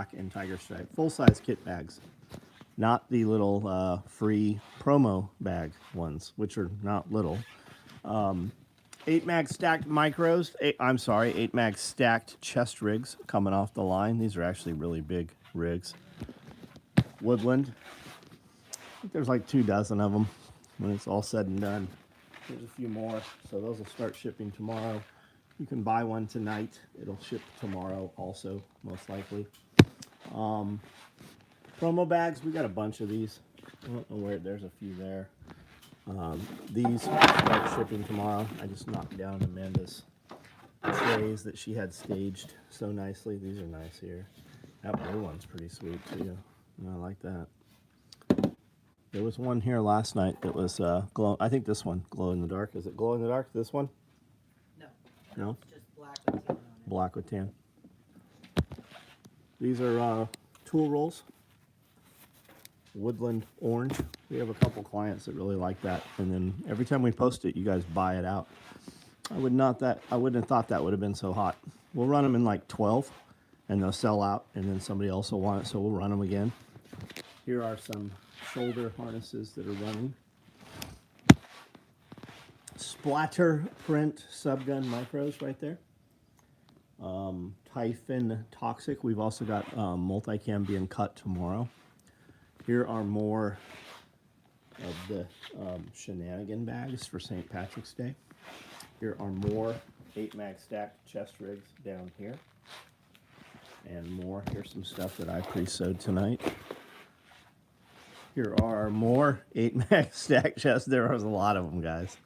black, and tiger stripe. Full-size kit bags. Not the little free promo bag ones, which are not little. 8-mag stacked micros. 8-mag stacked chest rigs coming off the line. These are actually really big rigs. Woodland. I think there's like 24 of them when it's all said and done. There's a few more, so those will start shipping tomorrow. You can buy one tonight. It'll ship tomorrow also, most likely. Promo bags, we got a bunch of these. I don't know where, there's a few there. These start shipping tomorrow. I just knocked down Amanda's trays that she had staged so nicely. These are nice here. That blue one's pretty sweet too. I like that. There was one here last night that was glow. I think this one, glow in the dark. Is it glow in the dark? This one? No. No? It's just black with tan on it. Black with tan. These are tool rolls. Woodland orange. We have a couple clients that really like that, and then every time we post it, you guys buy it out. I wouldn't have thought that would have been so hot. We'll run them in like 12, and they'll sell out, and then somebody else will want it, so we'll run them again. Here are some shoulder harnesses that are running. Splatter print subgun micros right there. Typhon Toxic. We've also got multicam being cut tomorrow. Here are more of the shenanigan bags for St. Patrick's Day. Here are more 8-mag stacked chest rigs down here. And more. Here's some stuff that I pre-sewed tonight. Here are more 8-mag stacked chests. There was a lot of them, guys.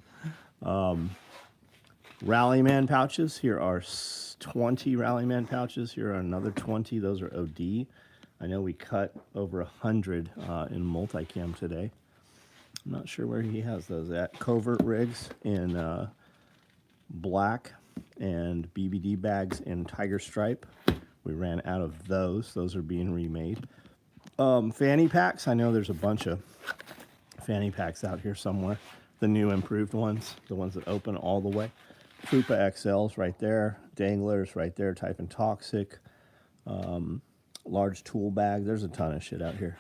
Rallyman pouches. Here are 20 Rallyman pouches. Here are another 20. Those are OD. I know we cut over 100 in multicam today. I'm not sure where he has those at. Covert rigs in black and BBD bags in tiger stripe. We ran out of those. Those are being remade. Fanny packs. I know there's a bunch of fanny packs out here somewhere. The new improved ones, the ones that open all the way. Fupa XLs right there. Danglers right there. Typhon Toxic. Large tool bag. There's a ton of shit out here.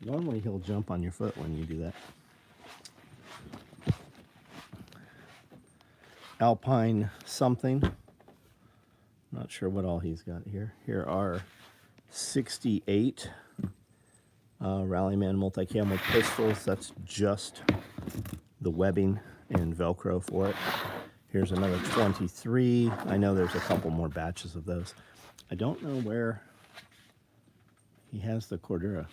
Normally he'll jump on your foot when you do that. Alpine something. Not sure what all he's got here. Here are 68 Rallyman multicam with pistols. That's just the webbing and Velcro for it. Here's another 23. I know there's a couple more batches of those. I don't know where he has the Cordura.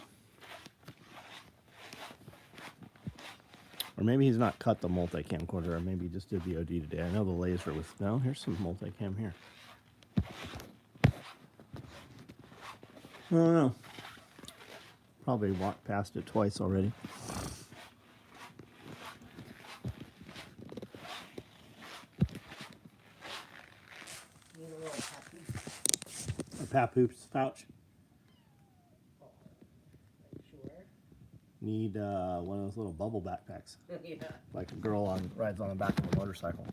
Or maybe he's not cut the multicam Cordura. Maybe he just did the OD today. I know the laser was... No, here's some multicam here. I don't know. Probably walked past it twice already. Need a little papoose. A Papoose pouch. Oh, are you sure? Need one of those little bubble backpacks. Yeah. Like a girl rides on the back of a motorcycle.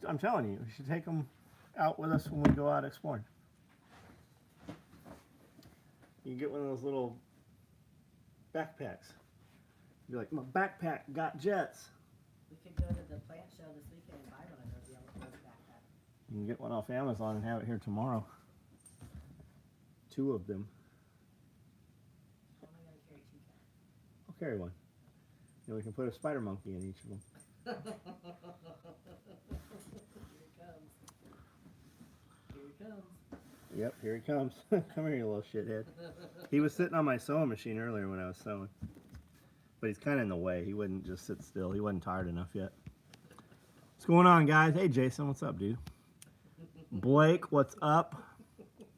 I'm telling you, we should take them out with us when we go out exploring. You can get one of those little backpacks. Be like, my backpack got jets. We could go to the plant show this weekend and buy one of those yellow backpacks. You can get one off Amazon and have it here tomorrow. 2 of them. I'm only going to carry 2 cats. I'll carry one. And we can put a spider monkey in each of them. Here he comes. Yep, here he comes. Come here, you little shithead. He was sitting on my sewing machine earlier when I was sewing. But he's kind of in the way. He wouldn't just sit still. He wasn't tired enough yet. What's going on, guys? Hey, Jason, what's up, dude? Blake, what's up?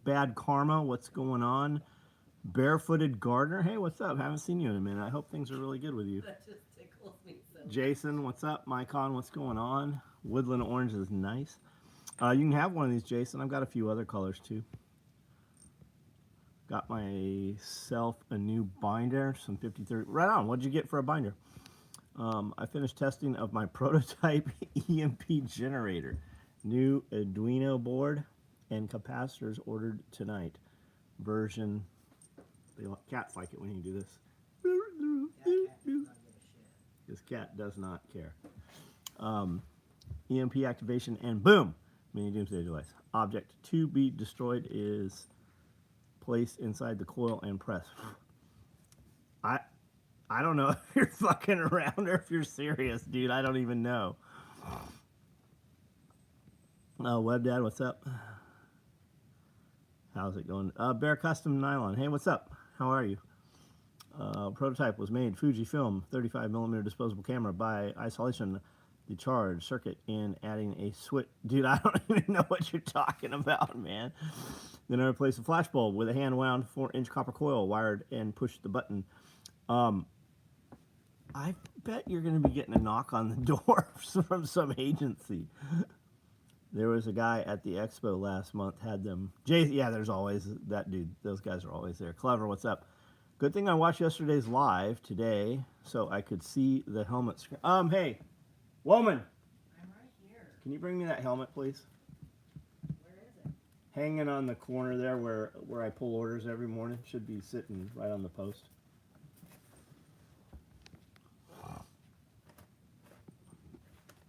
Bad Karma, what's going on? Barefooted Gardener, hey, what's up? Haven't seen you in a minute. I hope things are really good with you. That just tickles me so Jason, what's up? Mycon, what's going on? Woodland orange is nice. You can have one of these, Jason. I've got a few other colors too. Got myself a new binder, some 53. Right on. What'd you get for a binder? I finished testing of my prototype EMP generator. New Arduino board and capacitors ordered tonight. Version. Cats like it when you do this. This cat does not care. EMP activation and boom! Mini doomsday device. Object to be destroyed is placed inside the coil and press. I don't know if you're fucking around or if you're serious, dude. I don't even know. Web Dad, what's up? How's it going? Bear Custom Nylon. Hey, what's up? How are you? Prototype was made Fujifilm 35mm disposable camera by isolation the charge circuit and adding a switch. Dude, I don't even know what you're talking about, man. Then I replaced a flash bulb with a hand wound 4-inch copper coil wired and pushed the button. I bet you're going to be getting a knock on the door from some agency. There was a guy at the expo last month, had them. Yeah, there's always that dude. Those guys are always there. Clever, what's up? Good thing I watched yesterday's live today so I could see the helmet screen. Hey, woman. I'm right here. Can you bring me that helmet, please? Where is it? Hanging on the corner there where I pull orders every morning. Should be sitting right on the post.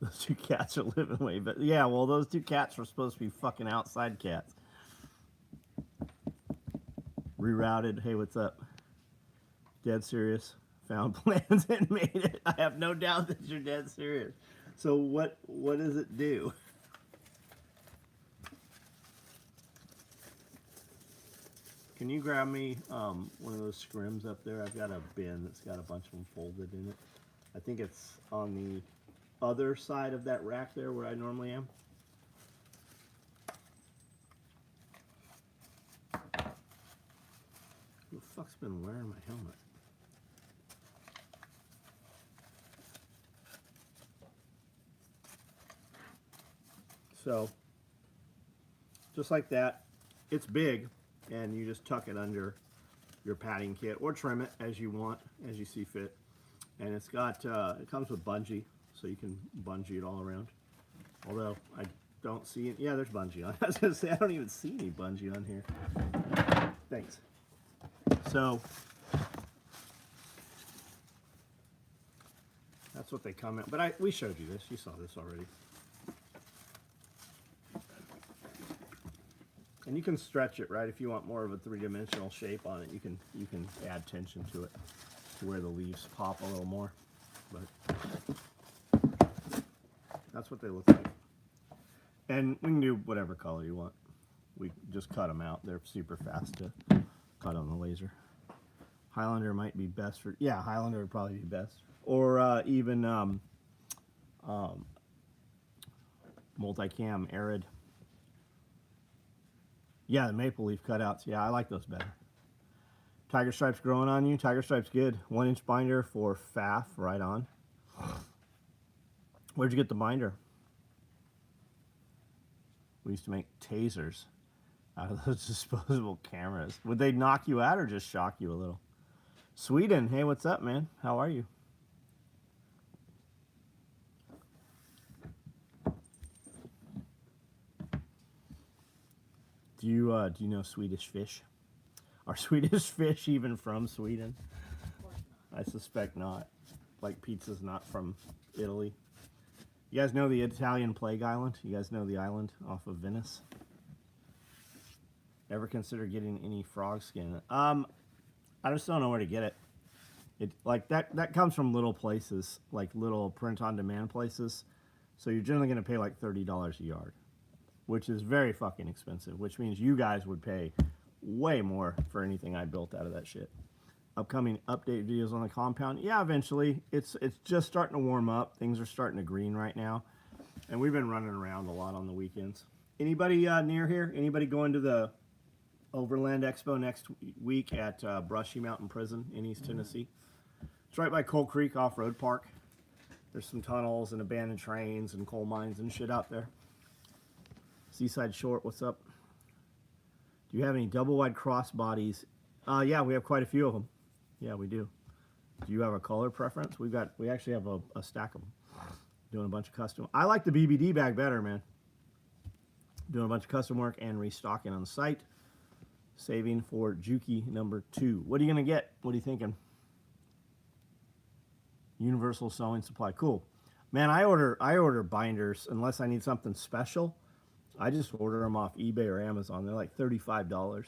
Those two cats are living way, but yeah, well, those two cats were supposed to be fucking outside cats. Rerouted. Hey, what's up? Dead serious. Found plans and made it. I have no doubt that you're dead serious. So what does it do? Can you grab me one of those scrims up there? I've got a bin that's got a bunch of them folded in it. I think it's on the other side of that rack there where I normally am. Who the fuck's been wearing my helmet? So, just like that, it's big, and you just tuck it under your padding kit or trim it as you want, as you see fit. And it's got, it comes with bungee, so you can bungee it all around. Although I don't see it. Yeah, there's bungee on. I was gonna say I don't even see any bungee on here. Thanks. So that's what they come in. But we showed you this. You saw this already. And you can stretch it, right? If you want more of a three-dimensional shape on it, you can add tension to it to where the leaves pop a little more. But that's what they look like. And we can do whatever color you want. We just cut them out. They're super fast to cut on the laser. Highlander might be best for, yeah, Highlander would probably be best. Or even multicam Arid. Yeah, the maple leaf cutouts. Yeah, I like those better. Tiger Stripes growing on you. Tiger Stripes good. 1-inch binder for FAF, right on. Where'd you get the binder? We used to make tasers out of those disposable cameras. Would they knock you out or just shock you a little? Sweden, hey, what's up, man? How are you? Do you know Swedish Fish? Are Swedish Fish even from Sweden? Of course not. I suspect not. Like pizza's not from Italy. You guys know the Italian Plague Island? You guys know the island off of Venice? Ever consider getting any frog skin? I just don't know where to get it. It like that comes from little places, like little print-on-demand places. So you're generally going to pay like $30 a yard, which is very fucking expensive, which means you guys would pay way more for anything I built out of that shit. Upcoming update videos on the compound. Yeah, eventually. It's just starting to warm up. Things are starting to green right now. And we've been running around a lot on the weekends. Anybody near here? Anybody going to the Overland Expo next week at Brushy Mountain Prison in East Tennessee? It's right by Coal Creek Off-Road Park. There's some tunnels and abandoned trains and coal mines and shit out there. Seaside Short, what's up? Do you have any double wide cross bodies? Yeah, we have quite a few of them. Yeah, we do. Do you have a color preference? We actually have a stack of them. Doing a bunch of custom. I like the BBD bag better, man. Doing a bunch of custom work and restocking on the site. Saving for Juki number 2. What are you gonna get? What are you thinking? Universal sewing supply. Cool. Man, I order binders unless I need something special. I just order them off eBay or Amazon. They're like $35.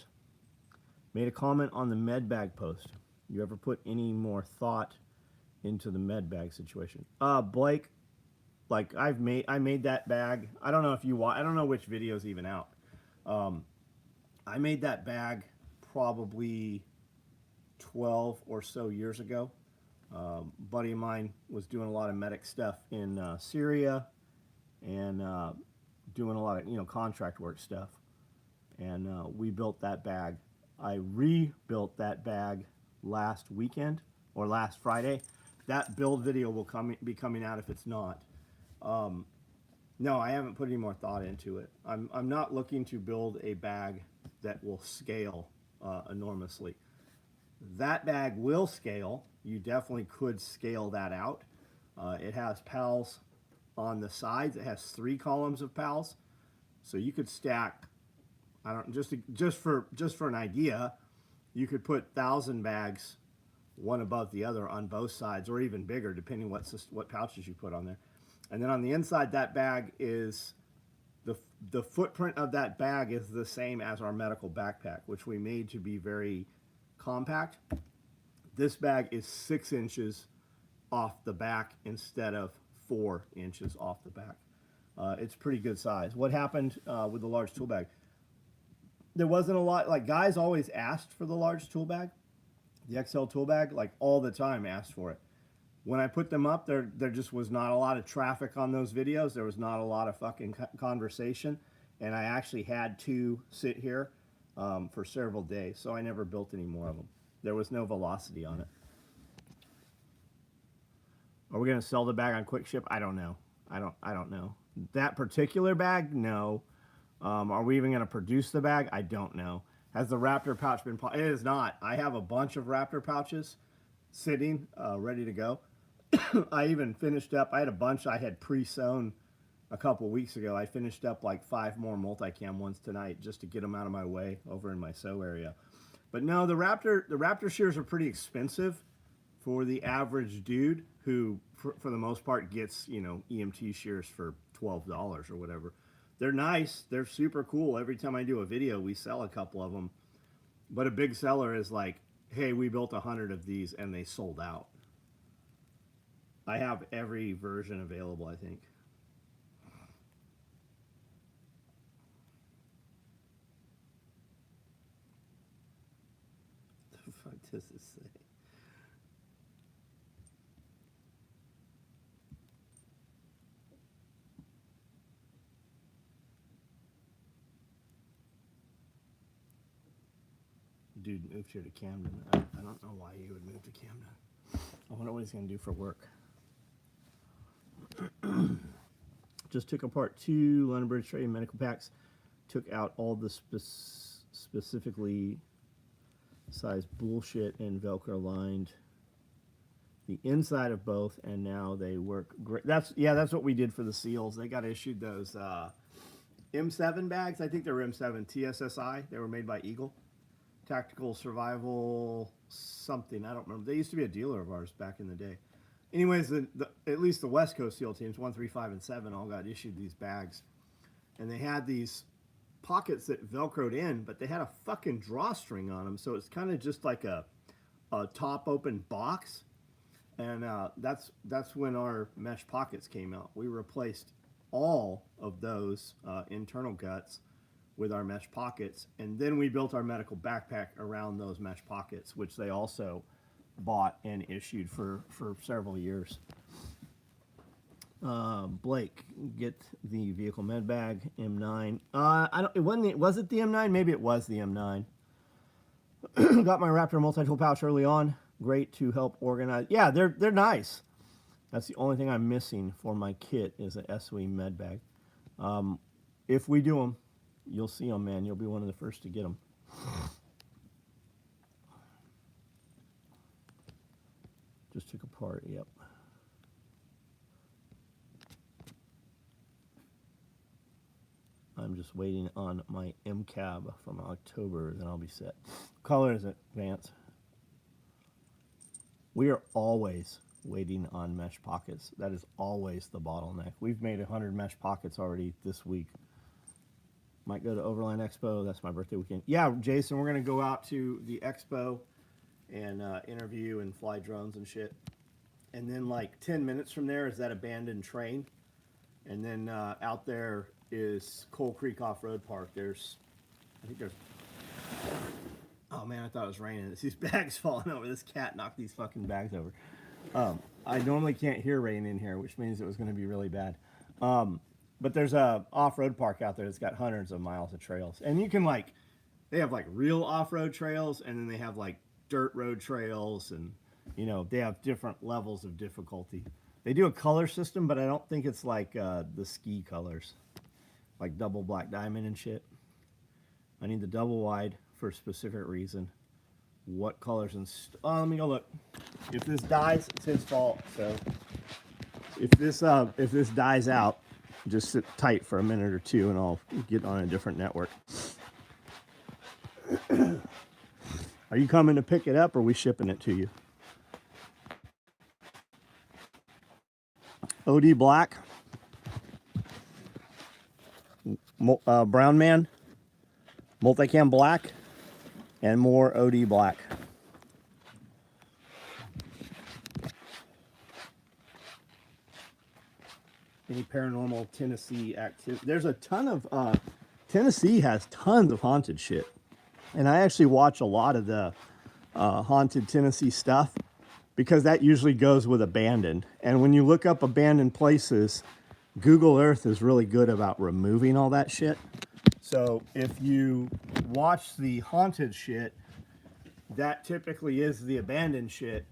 Made a comment on the med bag post. You ever put any more thought into the med bag situation? Blake, like I made that bag. I don't know if you want. I don't know which video's even out. I made that bag probably 12 or so years ago. Buddy of mine was doing a lot of medic stuff in Syria and doing a lot of contract work stuff, and we built that bag. I rebuilt that bag last weekend or last Friday. That build video will be coming out if it's not. No, I haven't put any more thought into it. I'm not looking to build a bag that will scale enormously. That bag will scale. You definitely could scale that out. It has pals on the sides. It has 3 columns of pals, so you could stack. I don't just for an idea, you could put 1,000 bags, one above the other on both sides, or even bigger, depending what pouches you put on there. And then on the inside, that bag is the footprint of that bag is the same as our medical backpack, which we made to be very compact. This bag is 6 inches off the back instead of 4 inches off the back. It's pretty good size. What happened with the large tool bag? There wasn't a lot, like guys always asked for the large tool bag, the XL tool bag, like all the time asked for it. When I put them up, there just was not a lot of traffic on those videos. There was not a lot of fucking conversation. And I actually had to sit here for several days, so I never built any more of them. There was no velocity on it. Are we gonna sell the bag on quick ship? I don't know. I don't know. That particular bag, no. Are we even gonna produce the bag? I don't know. Has the Raptor pouch been? It is not. I have a bunch of Raptor pouches sitting, ready to go. I even finished up. I had a bunch I had pre-sewn a couple weeks ago. I finished up like 5 more multicam ones tonight just to get them out of my way over in my sew area. But no, the Raptor shears are pretty expensive for the average dude who, for the most part, gets EMT shears for $12 or whatever. They're nice. They're super cool. Every time I do a video, we sell a couple of them. But a big seller is like, hey, we built 100 of these and they sold out. I have every version available, I think. The fuck does this say? Dude moved here to Camden. I don't know why he would move to Camden. I wonder what he's going to do for work. Just took apart 2 London Bridge Trade medical packs. Took out all the specifically sized bullshit and Velcro lined the inside of both, and now they work great. That's what we did for the SEALs. They got issued those M7 bags. I think they were M7 TSSI. They were made by Eagle. Tactical Survival something, I don't remember. They used to be a dealer of ours back in the day. Anyways, at least the West Coast SEAL teams, 1, 3, 5, and 7, all got issued these bags. And they had these pockets that Velcroed in, but they had a fucking drawstring on them, so it's kind of just like a top open box. And that's when our mesh pockets came out. We replaced all of those internal guts with our mesh pockets, and then we built our medical backpack around those mesh pockets, which they also bought and issued for several years. Blake, get the vehicle med bag M9. Was it the M9? Maybe it was the M9. Got my Raptor multi-tool pouch early on. Great to help organize. Yeah, they're nice. That's the only thing I'm missing for my kit is an SOE med bag. If we do them, you'll see them, man. You'll be one of the first to get them. Just took apart, yep. I'm just waiting on my MCAB from October, then I'll be set. Color is it, Vance? We are always waiting on mesh pockets. That is always the bottleneck. We've made 100 mesh pockets already this week. Might go to Overland Expo. That's my birthday weekend. Yeah, Jason, we're going to go out to the expo and interview and fly drones and shit. And then like 10 minutes from there is that abandoned train. And then out there is Coal Creek Off-Road Park. I think there's, oh man, I thought it was raining. It's these bags falling over. This cat knocked these fucking bags over. I normally can't hear rain in here, which means it was going to be really bad. But there's a off-road park out there that's got hundreds of miles of trails. And you can like, they have like real off-road trails, and then they have like dirt road trails, and you know, they have different levels of difficulty. They do a color system, but I don't think it's like the ski colors, like double black diamond and shit. I need the double wide for a specific reason. What colors and let me go look. If this dies, it's his fault. So if this dies out, just sit tight for a minute or two, and I'll get on a different network. Are you coming to pick it up, or are we shipping it to you? OD Black, Brown Man, Multicam Black, and more OD Black. Any paranormal Tennessee activity? There's a ton of Tennessee has tons of haunted shit, and I actually watch a lot of the haunted Tennessee stuff because that usually goes with abandoned. And when you look up abandoned places, Google Earth is really good about removing all that shit. So if you watch the haunted shit, that typically is the abandoned shit,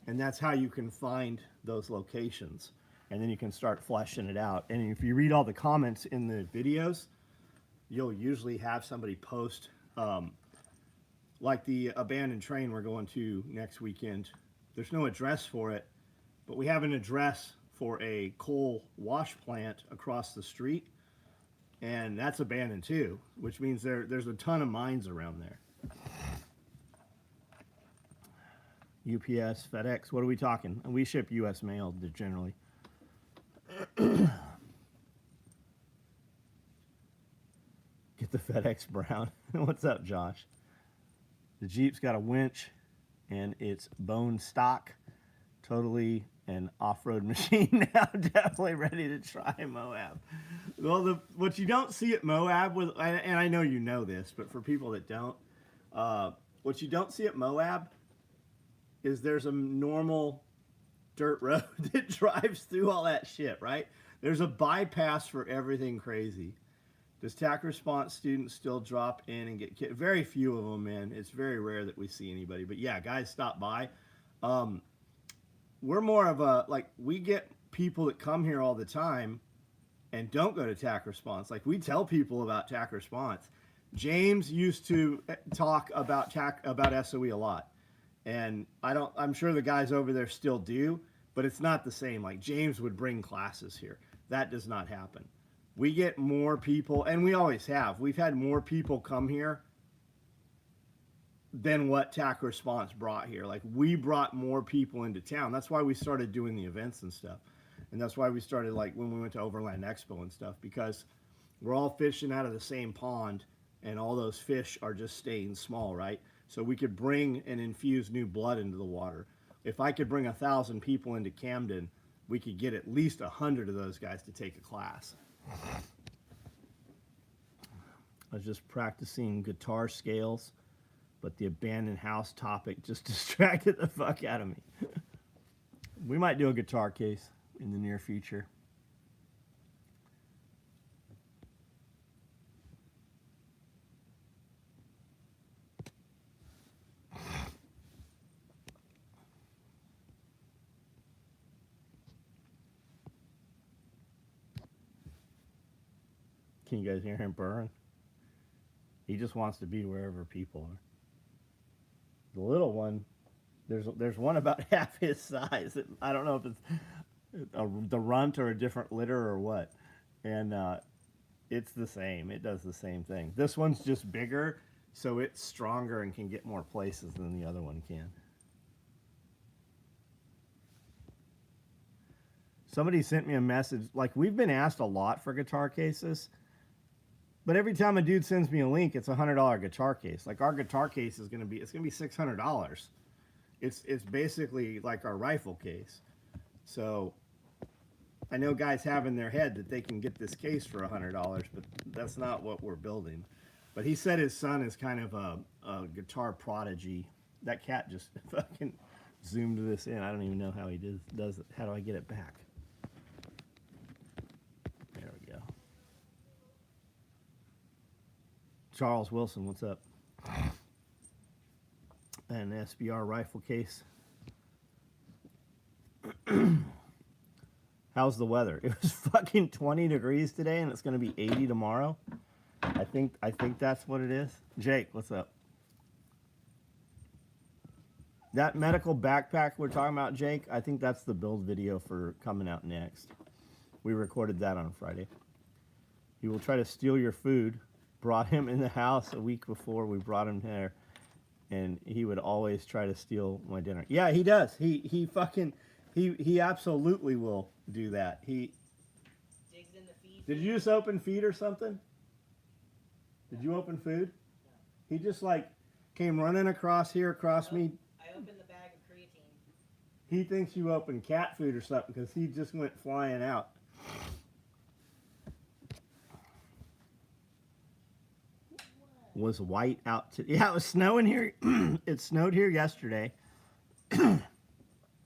and that's how you can find those locations. And then you can start fleshing it out. And if you read all the comments in the videos, you'll usually have somebody post, like the abandoned train we're going to next weekend. There's no address for it, but we have an address for a coal wash plant across the street, and that's abandoned too, which means there's a ton of mines around there. UPS, FedEx, what are we talking? We ship US mail generally. Get the FedEx brown. What's up, Josh? The Jeep's got a winch, and it's bone stock. Totally an off-road machine now. Definitely ready to try Moab. Well, what you don't see at Moab, and I know you know this, but for people that don't, what you don't see at Moab is there's a normal dirt road that drives through all that shit, right? There's a bypass for everything crazy. Does TAC response students still drop in and get kicked? Very few of them, man. It's very rare that we see anybody. But yeah, guys stop by. We're more of a, like, we get people that come here all the time and don't go to TAC response. Like, we tell people about TAC response. James used to talk about SOE a lot. And I'm sure the guys over there still do, but it's not the same. Like, James would bring classes here. That does not happen. We get more people, and we always have. We've had more people come here than what TAC response brought here. Like, we brought more people into town. That's why we started doing the events and stuff. And that's why we started, like, when we went to Overland Expo and stuff, because we're all fishing out of the same pond, and all those fish are just staying small, right? So we could bring and infuse new blood into the water. If I could bring 1,000 people into Camden, we could get at least 100 of those guys to take a class. I was just practicing guitar scales, but the abandoned house topic just distracted the fuck out of me. We might do a guitar case in the near future. Can you guys hear him purring? He just wants to be wherever people are. The little one, there's one about half his size. I don't know if it's the runt or a different litter or what. And it's the same. It does the same thing. This one's just bigger, so it's stronger and can get more places than the other one can. Somebody sent me a message. Like, we've been asked a lot for guitar cases, but every time a dude sends me a link, it's $100 guitar case. Like, our guitar case is gonna be $600. It's basically like our rifle case. So I know guys have in their head that they can get this case for $100, but that's not what we're building. But he said his son is kind of a guitar prodigy. That cat just fucking zoomed this in. I don't even know how he does it. How do I get it back? There we go. Charles Wilson, what's up? An SBR rifle case. How's the weather? It was fucking 20 degrees today, and it's going to be 80 tomorrow. I think that's what it is. Jake, what's up? That medical backpack we're talking about, Jake, I think that's the build video for coming out next. We recorded that on Friday. He will try to steal your food. Brought him in the house a week before we brought him there, and he would always try to steal my dinner. Yeah, he does. He absolutely will do that. He Digs in the feed. Did you just open feed or something? Did you open food? No. He just like came running across me. I opened the bag of creatine. He thinks you opened cat food or something because he just went flying out. Was white out yeah, it was snowing here. It snowed here yesterday. And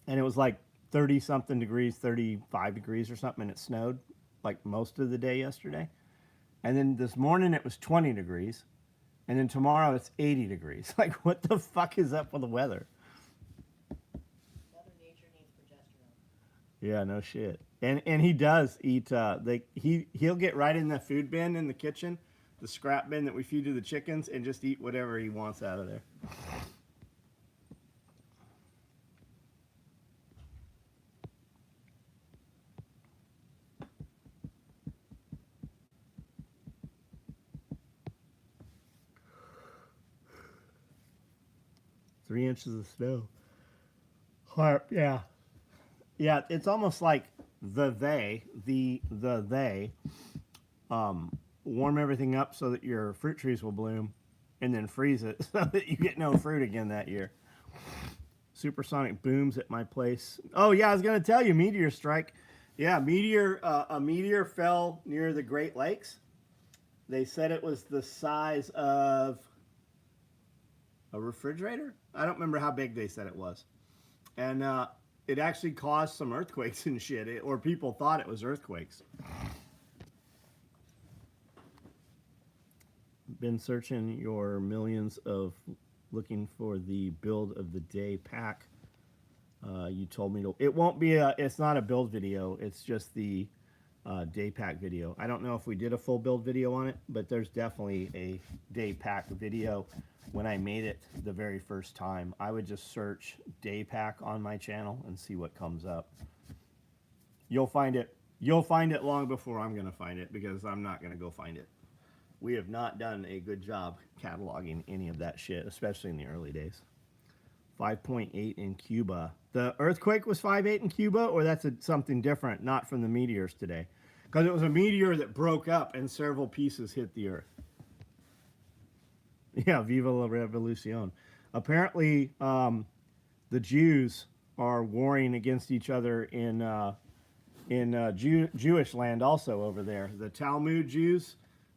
it was like 30 something degrees, 35 degrees or something, and it snowed like most of the day yesterday. And then this morning it was 20 degrees. And then tomorrow it's 80 degrees. Like, what the fuck is up with the weather? Mother Nature needs progesterone. Yeah, no shit. And he does eat he'll get right in the food bin in the kitchen, the scrap bin that we feed to the chickens, and just eat whatever he wants out of there. Three inches of snow. Harp, yeah. Yeah, it's almost like they warm everything up so that your fruit trees will bloom, and then freeze it so that you get no fruit again that year. Supersonic booms at my place. Oh yeah, I was gonna tell you, meteor strike. Yeah, a meteor fell near the Great Lakes. They said it was the size of a refrigerator. I don't remember how big they said it was, and it actually caused some earthquakes and shit, or people thought it was earthquakes. Been searching your millions of looking for the build of the day pack. You told me to. It won't be it's not a build video. It's just the day pack video. I don't know if we did a full build video on it, but there's definitely a day pack video. When I made it the very first time, I would just search day pack on my channel and see what comes up. You'll find it long before I'm going to find it, because I'm not going to go find it. We have not done a good job cataloging any of that shit, especially in the early days. 5.8 in Cuba. The earthquake was 5.8 in Cuba, or that's something different, not from the meteors today? Because it was a meteor that broke up and several pieces hit the earth. Yeah, Viva la Revolucion. Apparently, the Jews are warring against each other in Jewish land also over there. The Talmud Jews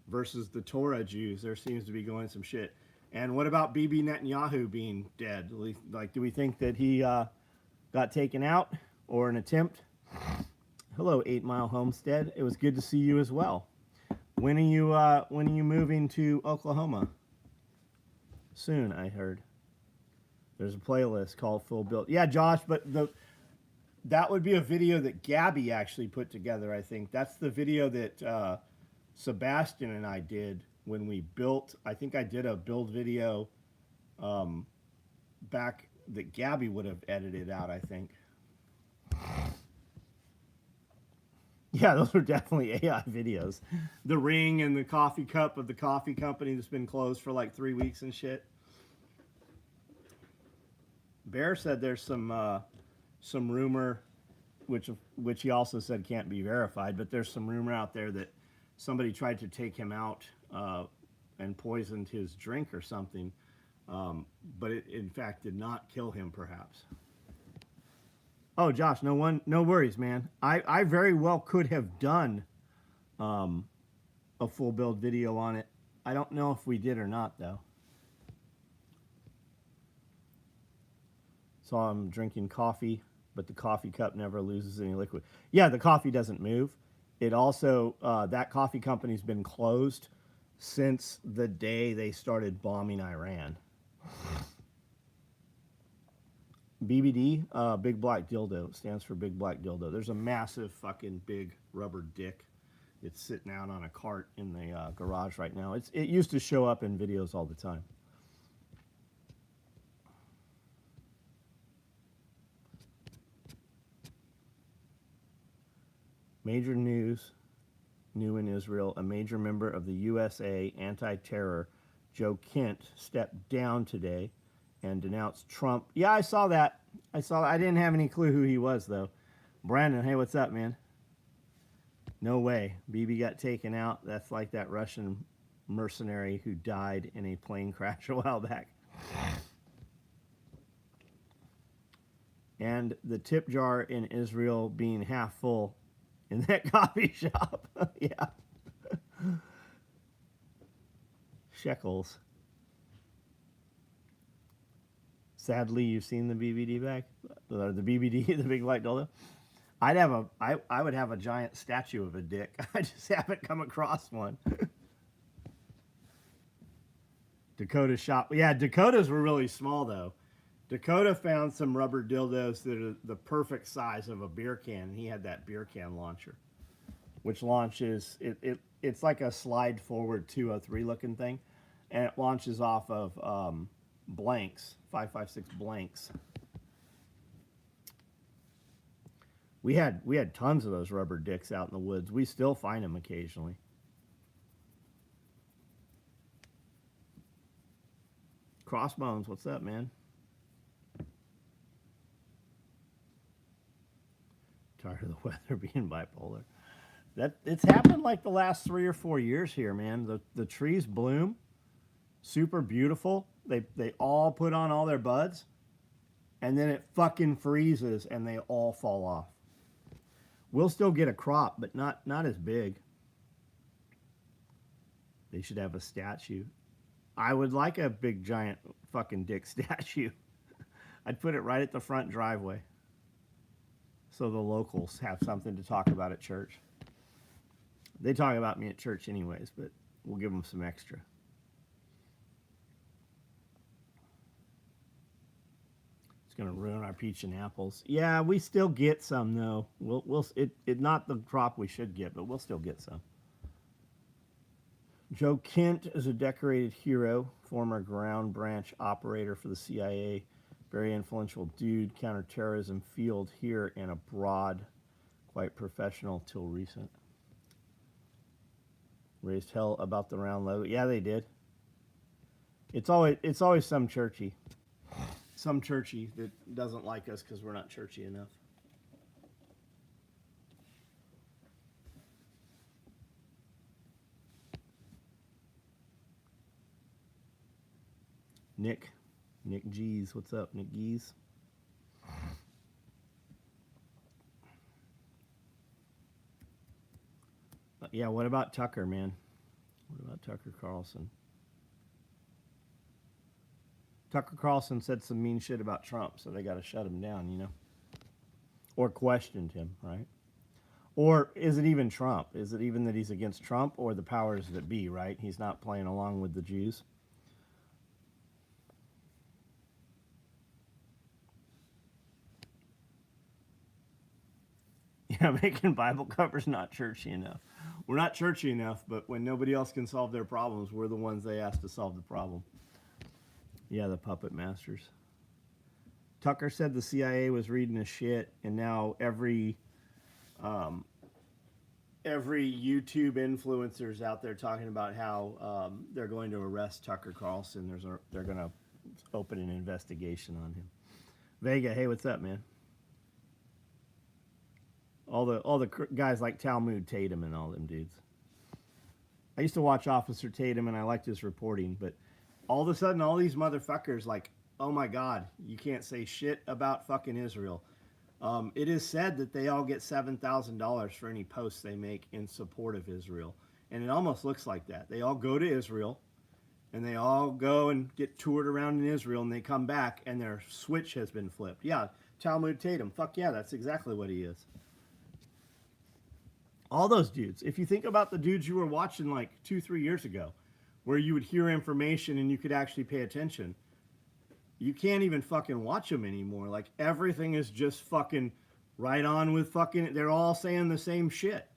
versus the Torah Jews. There seems to be going some shit. And what about Bibi Netanyahu being dead? Like, do we think that he got taken out, or an attempt? Hello, 8 Mile Homestead. It was good to see you as well. When are you moving to Oklahoma? Soon, I heard. There's a playlist called Full Build. Yeah, Josh, but that would be a video that Gabby actually put together, I think. That's the video that Sebastian and I did when we built. I think I did a build video back that Gabby would have edited out, I think. Yeah, those are definitely AI videos. The ring and the coffee cup of the coffee company that's been closed for like 3 weeks and shit. Bear said there's some rumor, which he also said can't be verified, but there's some rumor out there that somebody tried to take him out and poisoned his drink or something, but it in fact did not kill him, perhaps. Oh, Josh, no worries, man. I very well could have done a full build video on it. I don't know if we did or not, though. So I'm drinking coffee, but the coffee cup never loses any liquid. Yeah, the coffee doesn't move. It also, that coffee company's been closed since the day they started bombing Iran. BBD, Big Black Dildo, stands for Big Black Dildo. There's a massive fucking big rubber dick. It's sitting out on a cart in the garage right now. It used to show up in videos all the time. Major news, new in Israel. A major member of the USA anti-terror, Joe Kent, stepped down today and denounced Trump. Yeah, I saw that. I didn't have any clue who he was, though. Brandon, hey, what's up, man? No way. Bibi got taken out. That's like that Russian mercenary who died in a plane crash a while back. And the tip jar in Israel being half full in that coffee shop. Yeah. Shekels. Sadly, you've seen the BBD bag, or the BBD, the Big Black Dildo. I would have a giant statue of a dick. I just haven't come across one. Dakota shop. Yeah, Dakotas were really small though. Dakota found some rubber dildos that are the perfect size of a beer can. He had that beer can launcher, which launches, it's like a slide forward 203 looking thing, and it launches off of blanks, 5.56 blanks. We had tons of those rubber dicks out in the woods. We still find them occasionally. Crossbones, what's up, man? Tired of the weather being bipolar. It's happened like the last 3 or 4 years here, man. The trees bloom, super beautiful. They all put on all their buds, and then it fucking freezes and they all fall off. We'll still get a crop, but not as big. They should have a statue. I would like a big giant fucking dick statue. I'd put it right at the front driveway, so the locals have something to talk about at church. They talk about me at church anyways, but we'll give them some extra. It's gonna ruin our peach and apples. Yeah, we still get some though. It not the crop we should get, but we'll still get some. Joe Kent is a decorated hero, former ground branch operator for the CIA. Very influential dude, counterterrorism field here and abroad. Quite professional till recent. Raised hell about the round logo. Yeah, they did. It's always some churchy that doesn't like us because we're not churchy enough. Nick G's, what's up, Nick G's? Yeah, what about Tucker, man? What about Tucker Carlson? Tucker Carlson said some mean shit about Trump, so they got to shut him down, you know? Or questioned him, right? Or is it even Trump? Is it even that he's against Trump or the powers that be, right? He's not playing along with the Jews. Yeah, making Bible covers not churchy enough. We're not churchy enough, but when nobody else can solve their problems, we're the ones they ask to solve the problem. Yeah, the puppet masters. Tucker said the CIA was reading his shit, and now every YouTube influencer's out there talking about how they're going to arrest Tucker Carlson. They're going to open an investigation on him. Vega, hey, what's up, man? All the guys like Talmud Tatum and all them dudes. I used to watch Officer Tatum and I liked his reporting, but all of a sudden all these motherfuckers like, oh my God, you can't say shit about fucking Israel. It is said that they all get $7,000 for any posts they make in support of Israel. And it almost looks like that. They all go to Israel and they all go and get toured around in Israel and they come back and their switch has been flipped. Yeah, Talmud Tatum. Fuck yeah, that's exactly what he is. All those dudes. If you think about the dudes you were watching like 2-3 years ago, where you would hear information and you could actually pay attention, you can't even fucking watch them anymore. Like everything is just fucking right on with fucking, they're all saying the same shit.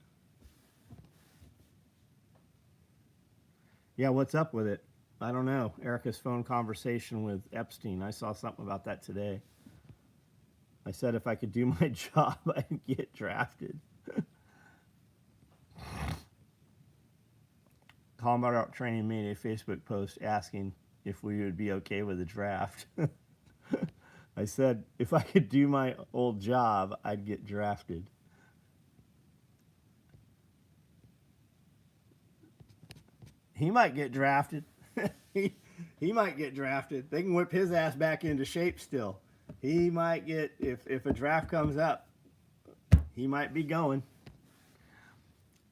Yeah, what's up with it? I don't know. Erica's phone conversation with Epstein. I saw something about that today. I said if I could do my job, I'd get drafted. Combat Art Training made a Facebook post asking if we would be okay with the draft. I said, if I could do my old job, I'd get drafted. He might get drafted. he might get drafted. They can whip his ass back into shape still. He might get, if a draft comes up, he might be going.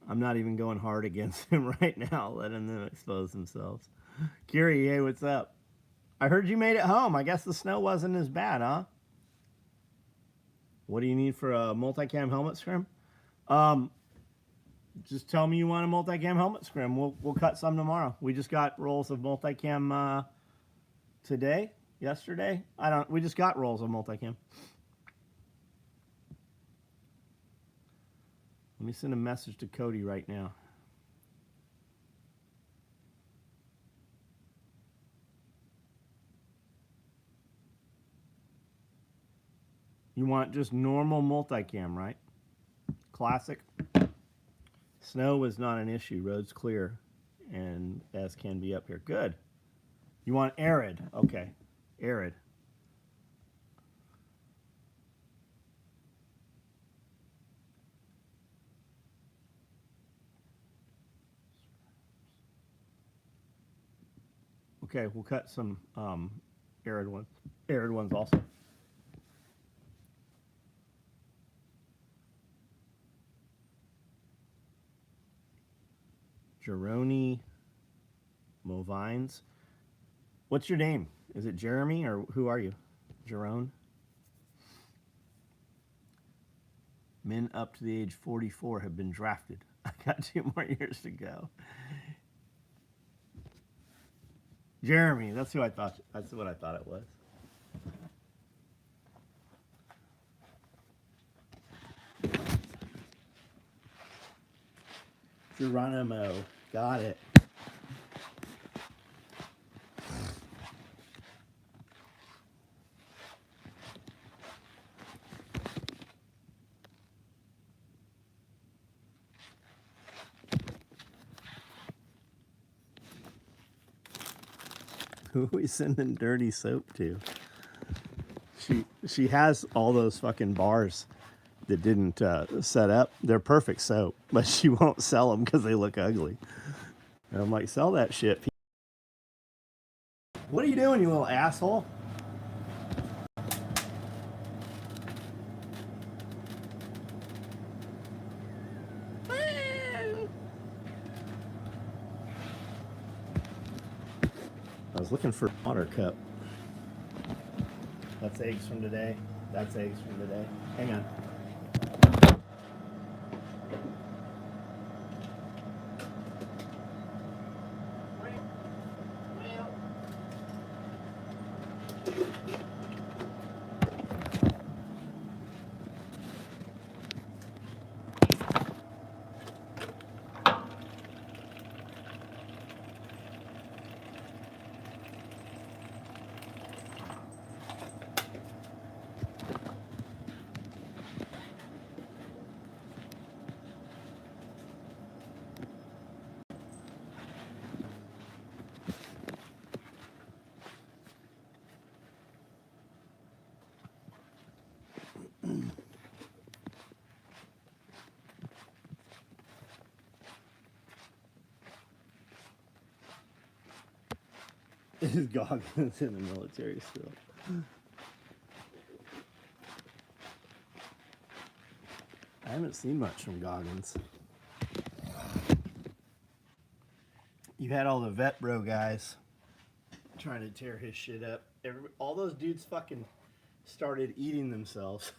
I'm not even going hard against him right now, letting them expose themselves. Kiri, hey, what's up? I heard you made it home. I guess the snow wasn't as bad, huh? What do you need for a multicam helmet scrim? Just tell me you want a multicam helmet scrim. We'll cut some tomorrow. We just got rolls of multicam yesterday. We just got rolls of multicam. Let me send a message to Cody right now. You want just normal multicam, right? Classic. Snow was not an issue. Roads clear, and as can be up here. Good. You want arid? Okay, arid. Okay, we'll cut some arid ones also. Jeroni Movines. What's your name? Is it Jeremy or who are you? Jerone? Men up to the age 44 have been drafted. I got 2 more years to go. Jeremy, that's who I thought. That's what I thought it was. Geronimo, got it. Who are we sending dirty soap to? She has all those fucking bars that didn't set up. They're perfect soap, but she won't sell them because they look ugly. And I'm like, sell that shit. What are you doing, you little asshole? I was looking for a water cup. That's eggs from today. That's eggs from today. Hang on. Is Goggins in the military still? I haven't seen much from Goggins. You had all the vet bro guys trying to tear his shit up. All those dudes fucking started eating themselves.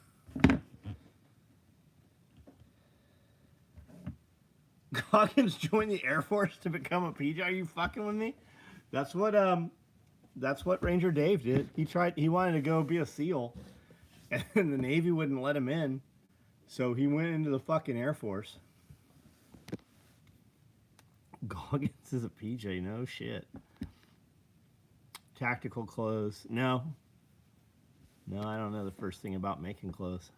Goggins joined the Air Force to become a PJ. Are you fucking with me? That's what Ranger Dave did. He wanted to go be a SEAL, and the Navy wouldn't let him in, so he went into the fucking Air Force. Goggins is a PJ, no shit. Tactical clothes, no. No, I don't know the first thing about making clothes.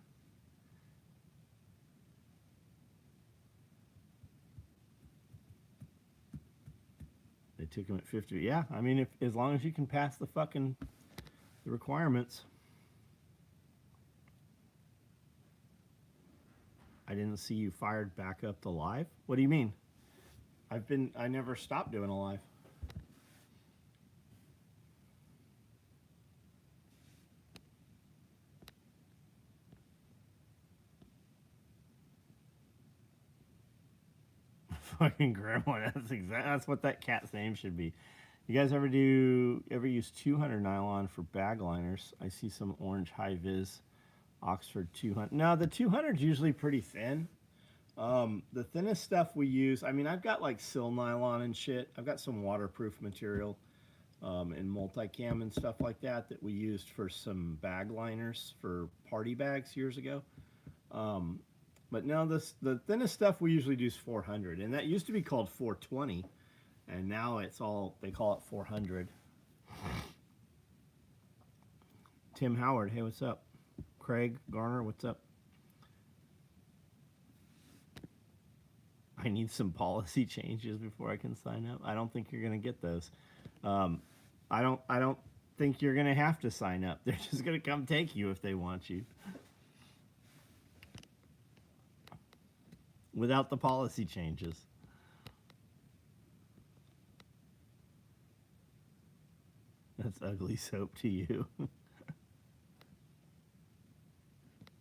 They took him at 50. Yeah, I mean, as long as you can pass the requirements. I didn't see you fired back up to live. What do you mean? I never stopped doing a live. Fucking grandma. That's what that cat's name should be. You guys ever use 200 nylon for bag liners? I see some orange high vis Oxford 200. No, the 200 is usually pretty thin. The thinnest stuff we use, I mean, I've got like sil nylon and shit. I've got some waterproof material and multicam and stuff like that we used for some bag liners for party bags years ago. But no, the thinnest stuff we usually do is 400, and that used to be called 420, and now they call it 400. Tim Howard, hey, what's up? Craig Garner, what's up? I need some policy changes before I can sign up. I don't think you're gonna get those. I don't think you're gonna have to sign up. They're just gonna come take you if they want you. Without the policy changes. That's ugly soap to you.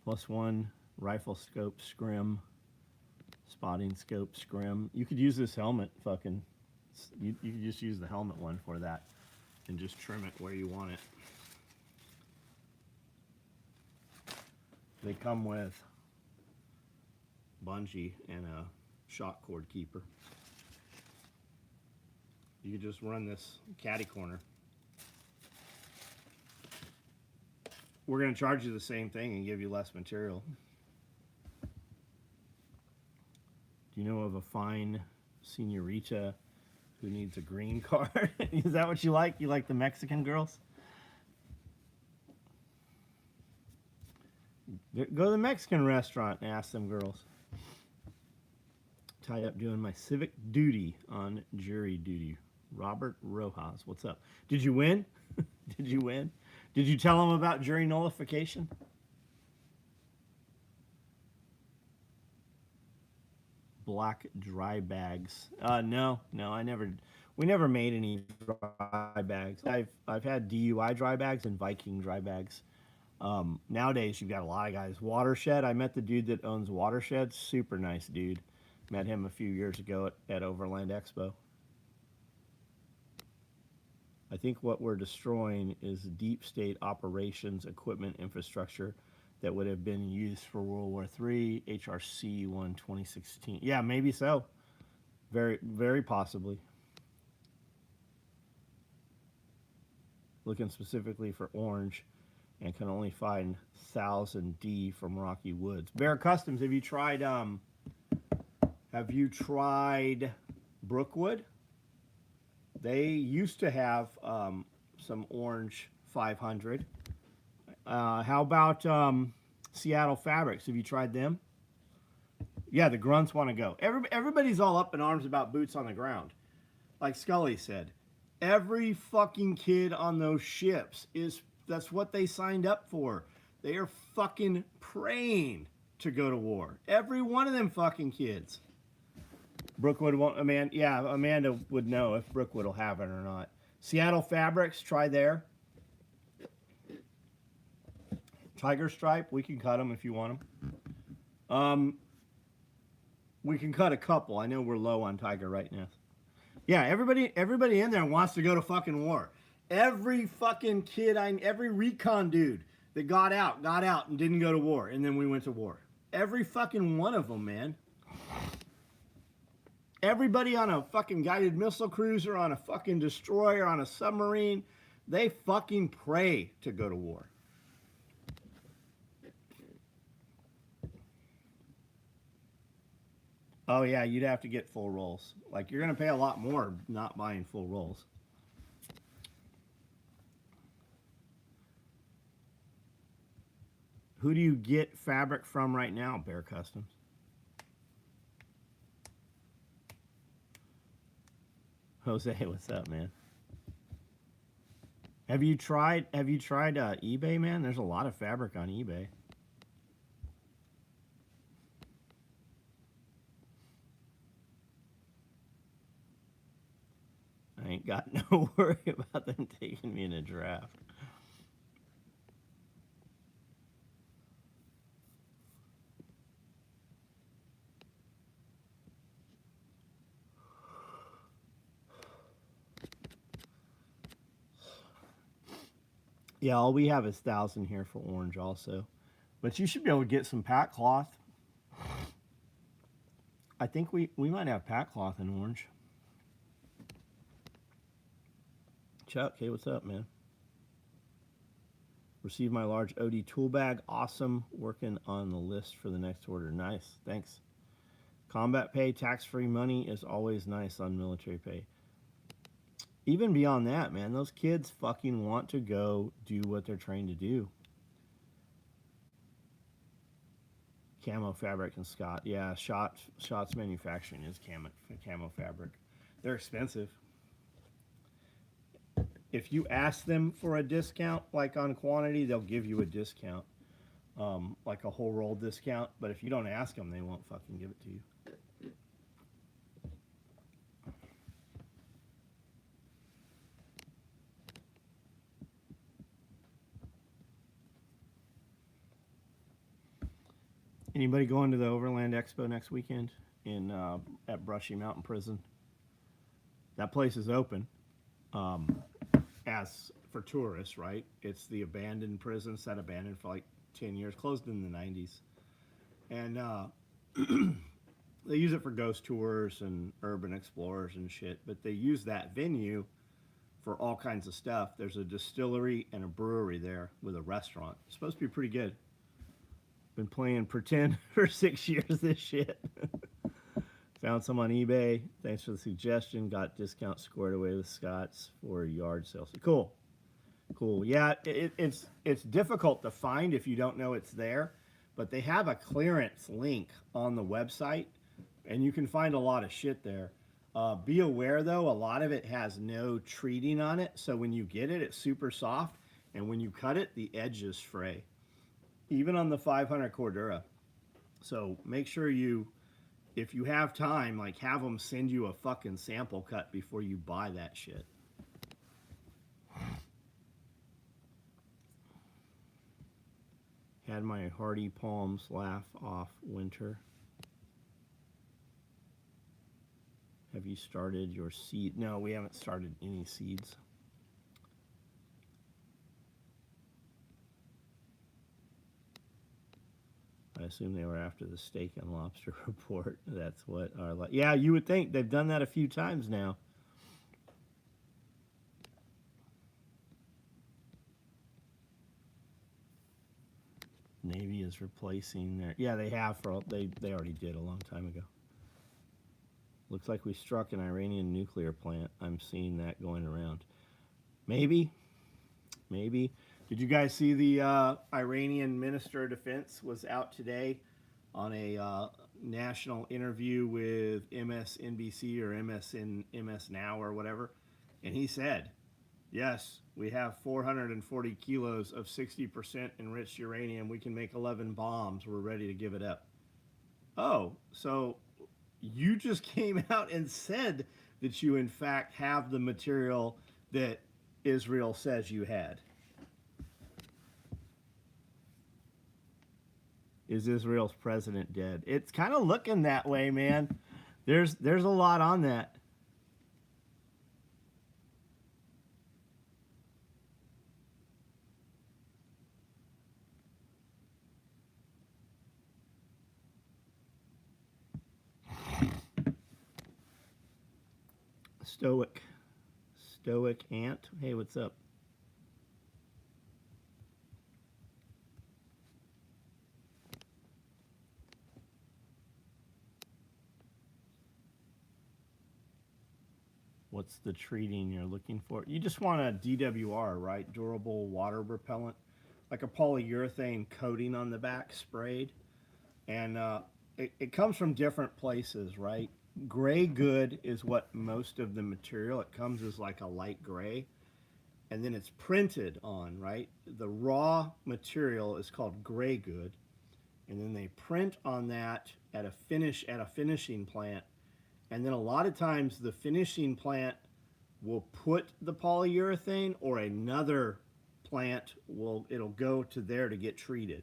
+1 rifle scope scrim, spotting scope scrim. You could use this helmet fucking, you could just use the helmet one for that and just trim it where you want it. They come with bungee and a shock cord keeper. You could just run this caddy corner. We're going to charge you the same thing and give you less material. Do you know of a fine senorita who needs a green card? Is that what you like? You like the Mexican girls? Go to the Mexican restaurant and ask them girls. Tied up doing my civic duty on jury duty. Robert Rojas, what's up? Did you win? Did you win? Did you tell them about jury nullification? Black dry bags. No, we never made any dry bags. I've had DUI dry bags and Viking dry bags. Nowadays you've got a lot of guys. Watershed, I met the dude that owns Watershed, super nice dude. Met him a few years ago at Overland Expo. I think what we're destroying is deep state operations equipment infrastructure that would have been used for World War III, HRC 1 2016. Yeah, maybe so. Very, very possibly. Looking specifically for orange and can only find 1000D from Rocky Woods. Bear Customs, have you tried Brookwood? They used to have some orange 500. How about Seattle Fabrics? Have you tried them? Yeah, the grunts want to go. Everybody's all up in arms about boots on the ground. Like Scully said, every fucking kid on those ships that's what they signed up for. They are fucking praying to go to war. Every one of them fucking kids. Brookwood won't, Amanda would know if Brookwood will have it or not. Seattle Fabrics, try there. Tiger Stripe, we can cut them if you want them. We can cut a couple. I know we're low on Tiger right now. Yeah, everybody in there wants to go to fucking war. Every fucking kid, every recon dude that got out and didn't go to war, and then we went to war. Every fucking one of them, man. Everybody on a fucking guided missile cruiser, on a fucking destroyer, on a submarine, they fucking pray to go to war. Oh yeah, you'd have to get full rolls. Like, you're gonna pay a lot more not buying full rolls. Who do you get fabric from right now, Bear Customs? Jose, what's up, man? Have you tried eBay, man? There's a lot of fabric on eBay. I ain't got no worry about them taking me in a draft. Yeah, all we have is 1,000 here for orange also. But you should be able to get some pack cloth. I think we might have pack cloth in orange. Chuck, hey, what's up, man? Received my large OD tool bag. Awesome. Working on the list for the next order. Nice. Thanks. Combat pay, tax-free money is always nice on military pay. Even beyond that, man, those kids fucking want to go do what they're trained to do. Camo fabric and Scott. Yeah, Shots Manufacturing is camo fabric. They're expensive. If you ask them for a discount, like on quantity, they'll give you a discount. Like a whole roll discount. But if you don't ask them, they won't fucking give it to you. Anybody going to the Overland Expo next weekend in at Brushy Mountain Prison? That place is open as for tourists, right? It's the abandoned prison, sat abandoned for like 10 years, closed in the 90s. And they use it for ghost tours and urban explorers and shit, but they use that venue for all kinds of stuff. There's a distillery and a brewery there with a restaurant. It's supposed to be pretty good. Been playing pretend for 6 years this shit. Found some on eBay. Thanks for the suggestion. Got discount squared away with Scott's for yard sales. Cool. Cool. Yeah, it's difficult to find if you don't know it's there, but they have a clearance link on the website, and you can find a lot of shit there. Be aware, though, a lot of it has no treating on it, so when you get it, it's super soft, and when you cut it, the edges fray. Even on the 500 Cordura. So make sure you, if you have time, like have them send you a fucking sample cut before you buy that shit. Had my hardy palms laugh off winter. Have you started your seed? No, we haven't started any seeds. I assume they were after the steak and lobster report. That's what our... Yeah, you would think. They've done that a few times now. Navy is replacing their... Yeah, they have. They already did a long time ago. Looks like we struck an Iranian nuclear plant. I'm seeing that going around. Maybe. Maybe. Did you guys see the Iranian Minister of Defense was out today on a national interview with MSNBC or MS Now or whatever? And he said, yes, we have 440 kilos of 60% enriched uranium. We can make 11 bombs. We're ready to give it up. Oh, so you just came out and said that you, in fact, have the material that Israel says you had? Is Israel's president dead? It's kind of looking that way, man. There's a lot on that. Stoic Ant. Hey, what's up? What's the treating you're looking for? You just want a DWR, right? Durable water repellent, like a polyurethane coating on the back sprayed. And it comes from different places, right? Gray good is what most of the material, it comes as like a light gray. And then it's printed on, right? The raw material is called gray good. And then they print on that at a finishing plant. And then a lot of times the finishing plant will put the polyurethane, or another plant it'll go to there to get treated.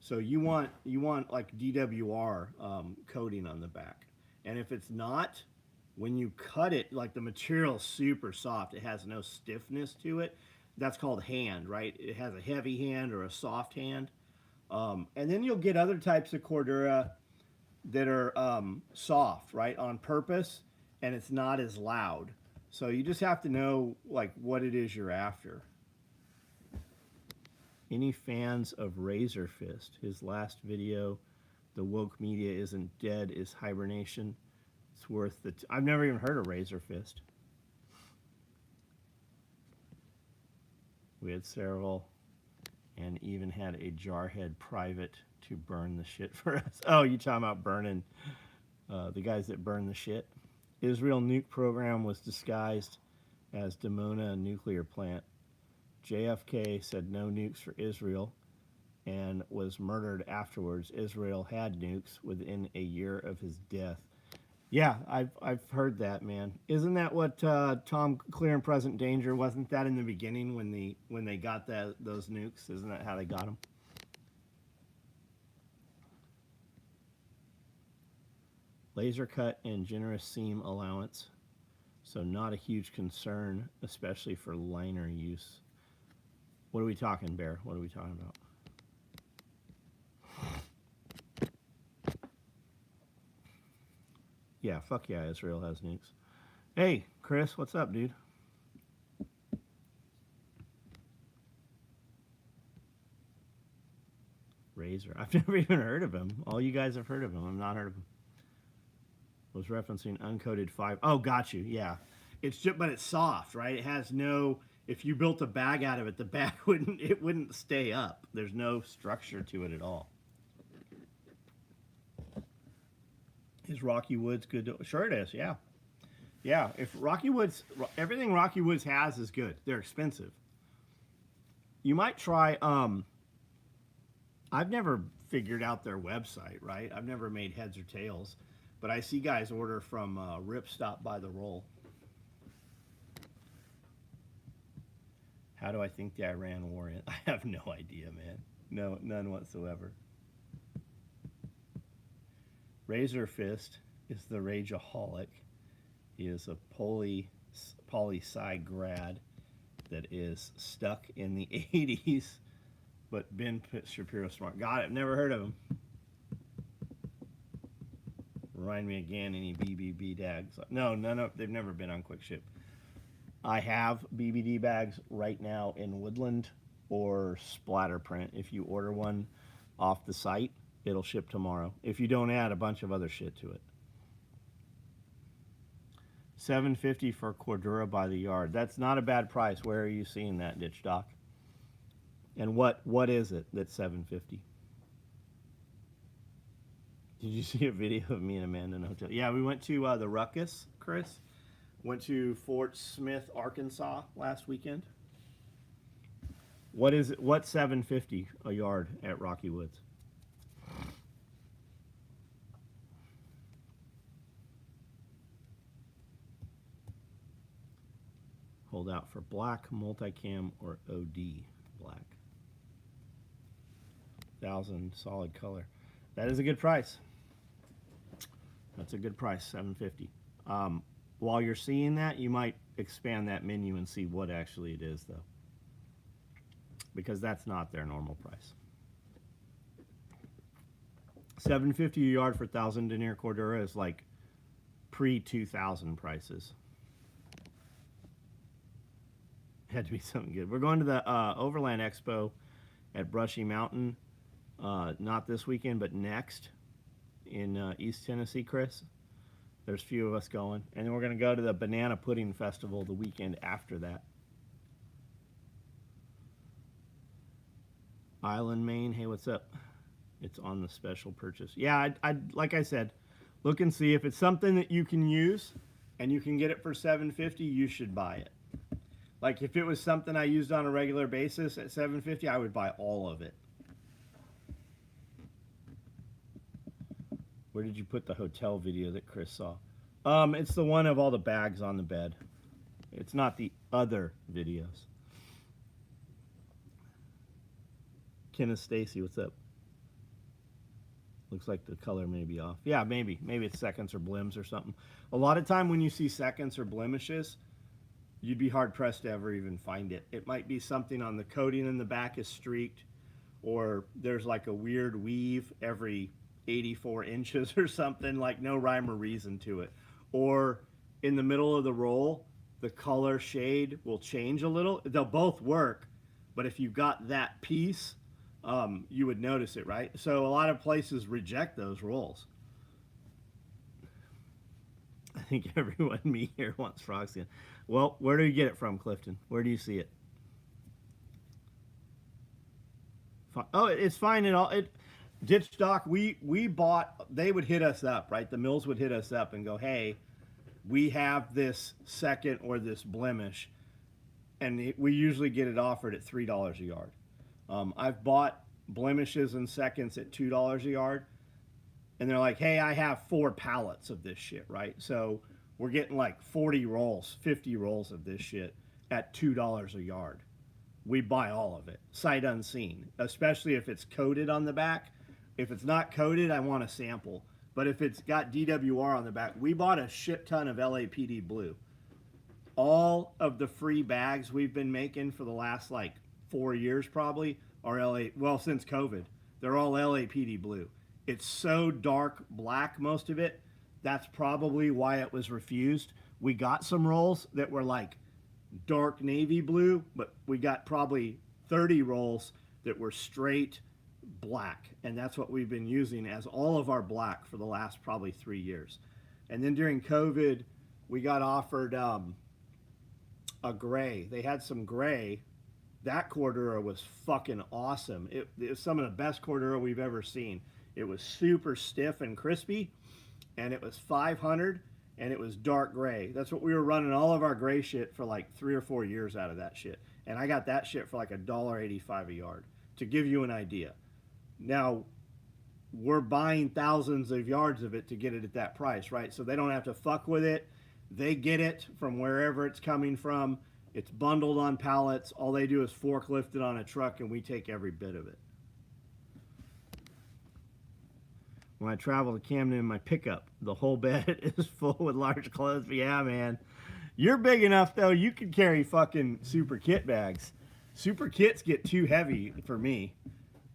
So you want like DWR coating on the back. And if it's not, when you cut it, like the material's super soft, it has no stiffness to it. That's called hand, right? It has a heavy hand or a soft hand. And then you'll get other types of Cordura that are soft, right, on purpose, and it's not as loud. So you just have to know like what it is you're after. Any fans of Razor Fist? His last video, "The woke media isn't dead, is hibernation." It's worth the. I've never even heard of Razor Fist. We had Cereal, and even had a Jarhead private to burn the shit for us. Oh, you talking about burning the guys that burn the shit? Israel nuke program was disguised as Dimona nuclear plant. JFK said no nukes for Israel and was murdered afterwards. Israel had nukes within a year of his death. Yeah, I've heard that, man. Isn't that what Tom Clear and Present Danger, wasn't that in the beginning when they got those nukes? Isn't that how they got them? Laser cut and generous seam allowance, so not a huge concern, especially for liner use. What are we talking, Bear? What are we talking about? Yeah, fuck yeah, Israel has nukes. Hey, Chris, what's up, dude? Razor. I've never even heard of him. All you guys have heard of him. I've not heard of him. Was referencing uncoated 5. Oh, got you. Yeah. It's just, but it's soft, right? It has no, if you built a bag out of it, the bag wouldn't stay up. There's no structure to it at all. Is Rocky Woods good to, sure it is, yeah. Yeah, if Rocky Woods, everything Rocky Woods has is good. They're expensive. You might try, I've never figured out their website, right? I've never made heads or tails, but I see guys order from Rip Stop by the Roll. How do I think the Iran war in? I have no idea, man. No, none whatsoever. Razor Fist is the Rageaholic. He is a poli-sci grad that is stuck in the 80s, but Ben Shapiro smart. Got it. Never heard of him. Remind me again, any BBB bags? No, none of, they've never been on Quick Ship. I have BBD bags right now in Woodland or Splatterprint. If you order one off the site, it'll ship tomorrow. If you don't add a bunch of other shit to it. $7.50 for Cordura by the yard. That's not a bad price. Where are you seeing that, Ditch Doc? And what is it that's $7.50? Did you see a video of me and Amanda in a hotel? Yeah, we went to the Ruckus, Chris. Went to Fort Smith, Arkansas last weekend. What is it? What's $7.50 a yard at Rocky Woods? hold out for black, multicam, or OD black. 1,000 solid color. That is a good price. That's a good price, $750. While you're seeing that, you might expand that menu and see what actually it is, though, because that's not their normal price. $750 a yard for 1,000 denier Cordura is like pre-2000 prices. Had to be something good. We're going to the Overland Expo at Brushy Mountain, not this weekend, but next in East Tennessee, Chris. There's a few of us going. And then we're going to go to the Banana Pudding Festival the weekend after that. Island, Maine. Hey, what's up? It's on the special purchase. Yeah, I'd like I said, look and see. If it's something that you can use and you can get it for $750, you should buy it. Like if it was something I used on a regular basis at $750, I would buy all of it. Where did you put the hotel video that Chris saw? It's the one of all the bags on the bed. It's not the other videos. Kenneth Stacy, what's up? Looks like the color may be off. Yeah, maybe. Maybe it's seconds or blims or something. A lot of time when you see seconds or blemishes, you'd be hard-pressed to ever even find it. It might be something on the coating in the back is streaked, or there's like a weird weave every 84 inches or something, like no rhyme or reason to it. Or in the middle of the roll, the color shade will change a little. They'll both work, but if you've got that piece, you would notice it, right? So a lot of places reject those rolls. I think everyone, me here, wants frog skin. Well, where do you get it from, Clifton? Where do you see it? Oh, it's fine at all. Ditch Dock, we bought, they would hit us up, right? The mills would hit us up and go, hey, we have this second or this blemish, and we usually get it offered at $3 a yard. I've bought blemishes and seconds at $2 a yard, and they're like, hey, I have 4 pallets of this shit, right? So we're getting like 40 rolls, 50 rolls of this shit at $2 a yard. We buy all of it, sight unseen, especially if it's coated on the back. If it's not coated, I want a sample. But if it's got DWR on the back, we bought a shit ton of LAPD blue. All of the free bags we've been making for the last like 4 years probably are since COVID. They're all LAPD blue. It's so dark black, most of it. That's probably why it was refused. We got some rolls that were like dark navy blue, but we got probably 30 rolls that were straight black, and that's what we've been using as all of our black for the last probably 3 years. And then during COVID, we got offered a gray. They had some gray. That Cordura was fucking awesome. It was some of the best Cordura we've ever seen. It was super stiff and crispy, and it was 500, and it was dark gray. That's what we were running all of our gray shit for like 3 or 4 years out of that shit. And I got that shit for like $1.85 a yard, to give you an idea. Now, we're buying thousands of yards of it to get it at that price, right? So they don't have to fuck with it. They get it from wherever it's coming from. It's bundled on pallets. All they do is forklift it on a truck, and we take every bit of it. When I travel to Camden in my pickup, the whole bed is full with large clothes. But yeah, man. You're big enough, though, you can carry fucking super kit bags. Super kits get too heavy for me.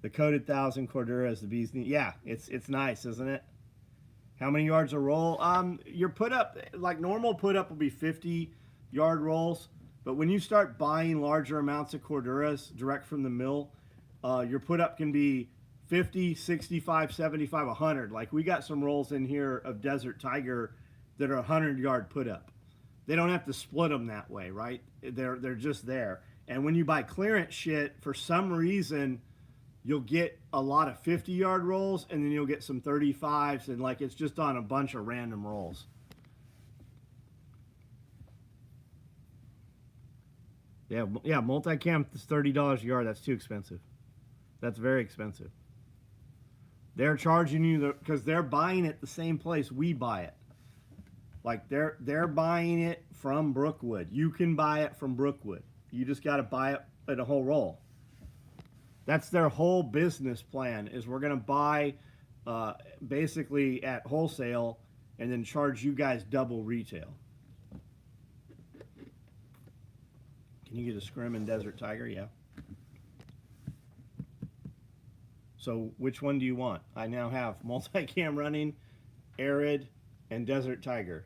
The coated 1,000 Corduras, the bee's knee. Yeah, it's nice, isn't it? How many yards a roll? Your put up, like normal put up will be 50 yard rolls. But when you start buying larger amounts of Corduras direct from the mill, your put up can be 50, 65, 75, 100. Like we got some rolls in here of Desert Tiger that are 100-yard put up. They don't have to split them that way, right? They're just there. And when you buy clearance shit, for some reason, you'll get a lot of 50-yard rolls, and then you'll get some 35s, and like it's just on a bunch of random rolls. Yeah, multicam is $30 a yard. That's too expensive. That's very expensive. They're charging you because they're buying it the same place we buy it. Like they're buying it from Brookwood. You can buy it from Brookwood. You just got to buy it in a whole roll. That's their whole business plan. Is we're gonna buy basically at wholesale and then charge you guys double retail. Can you get a Scrim and Desert Tiger? Yeah. So which one do you want? I now have multicam running, Arid, and Desert Tiger.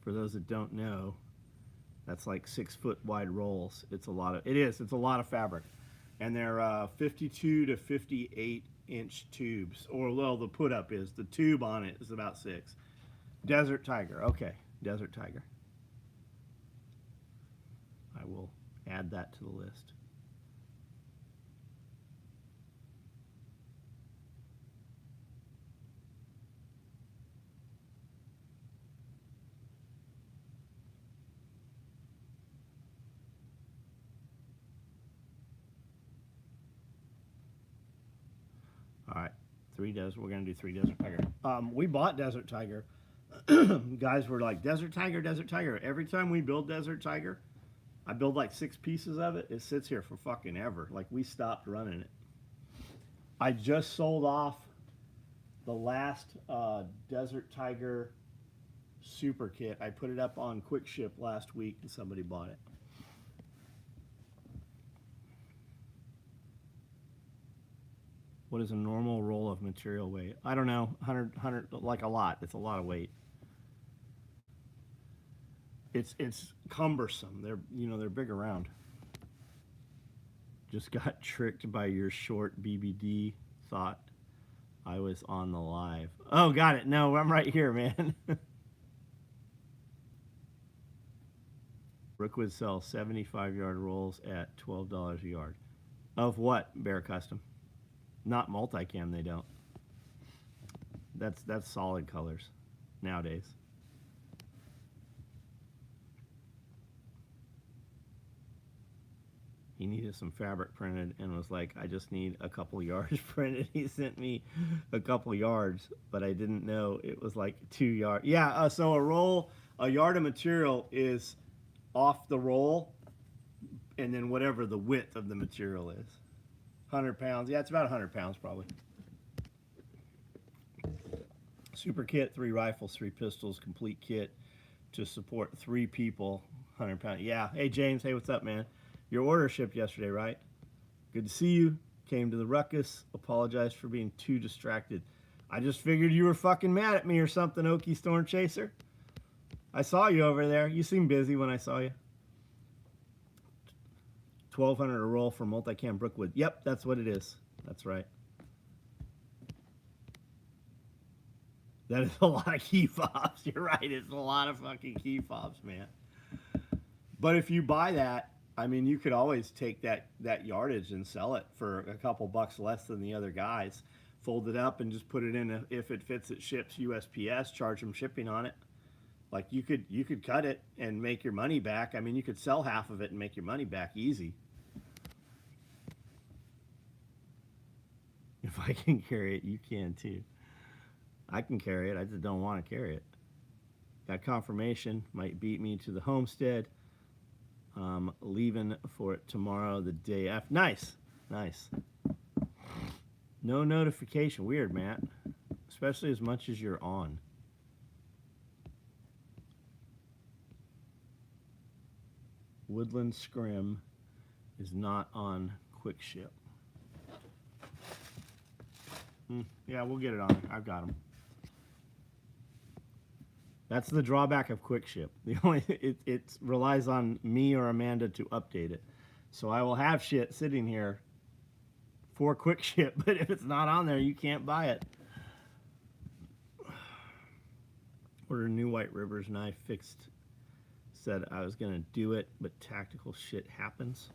For those that don't know, that's like 6 foot wide rolls. It's a lot of fabric. And they're 52 to 58 inch tubes. Or well, the put up is, the tube on it is about 6. Desert Tiger, okay, Desert Tiger. I will add that to the list. All right, we're gonna do 3 Desert Tiger. We bought Desert Tiger. Guys were like, Desert Tiger, Desert Tiger. Every time we build Desert Tiger, I build like 6 pieces of it. It sits here for fucking ever. Like we stopped running it. I just sold off the last Desert Tiger super kit. I put it up on Quick Ship last week and somebody bought it. What is a normal roll of material weight? I don't know, 100, like a lot. It's a lot of weight. It's cumbersome. They're big around. Just got tricked by your short BBD. Thought I was on the live. Oh, got it. No, I'm right here, man. Brookwood sells 75-yard rolls at $12 a yard. Of what, Bear Custom? Not multicam, they don't. That's solid colors nowadays. He needed some fabric printed and was like, I just need a couple yards printed. He sent me a couple yards, but I didn't know it was like 2 yards. Yeah, so a yard of material is off the roll, and then whatever the width of the material is. 100 pounds. Yeah, it's about 100 pounds probably. Super kit, 3 rifles, 3 pistols, complete kit to support 3 people, 100 pounds. Yeah. Hey, James. Hey, what's up, man? Your order shipped yesterday, right? Good to see you. Came to the ruckus. Apologize for being too distracted. I just figured you were fucking mad at me or something, Okie Storm Chaser. I saw you over there. You seemed busy when I saw you. 1,200 a roll for multicam Brookwood. Yep, that's what it is. That's right. That is a lot of key fobs. You're right. It's a lot of fucking key fobs, man. But if you buy that, I mean, you could always take that yardage and sell it for a couple bucks less than the other guys. Fold it up and just put it in. If it fits, it ships USPS. Charge them shipping on it. Like you could cut it and make your money back. I mean, you could sell half of it and make your money back easy. If I can carry it, you can too. I can carry it. I just don't want to carry it. Got confirmation. Might beat me to the homestead. Leaving for it tomorrow, the day after. Nice. Nice. No notification. Weird, Matt. Especially as much as you're on. Woodland Scrim is not on Quick Ship. Yeah, we'll get it on. I've got them. That's the drawback of Quick Ship. It relies on me or Amanda to update it. So I will have shit sitting here for Quick Ship, but if it's not on there, you can't buy it. Ordered a new White Rivers knife, fixed. Said I was gonna do it, but tactical shit happens.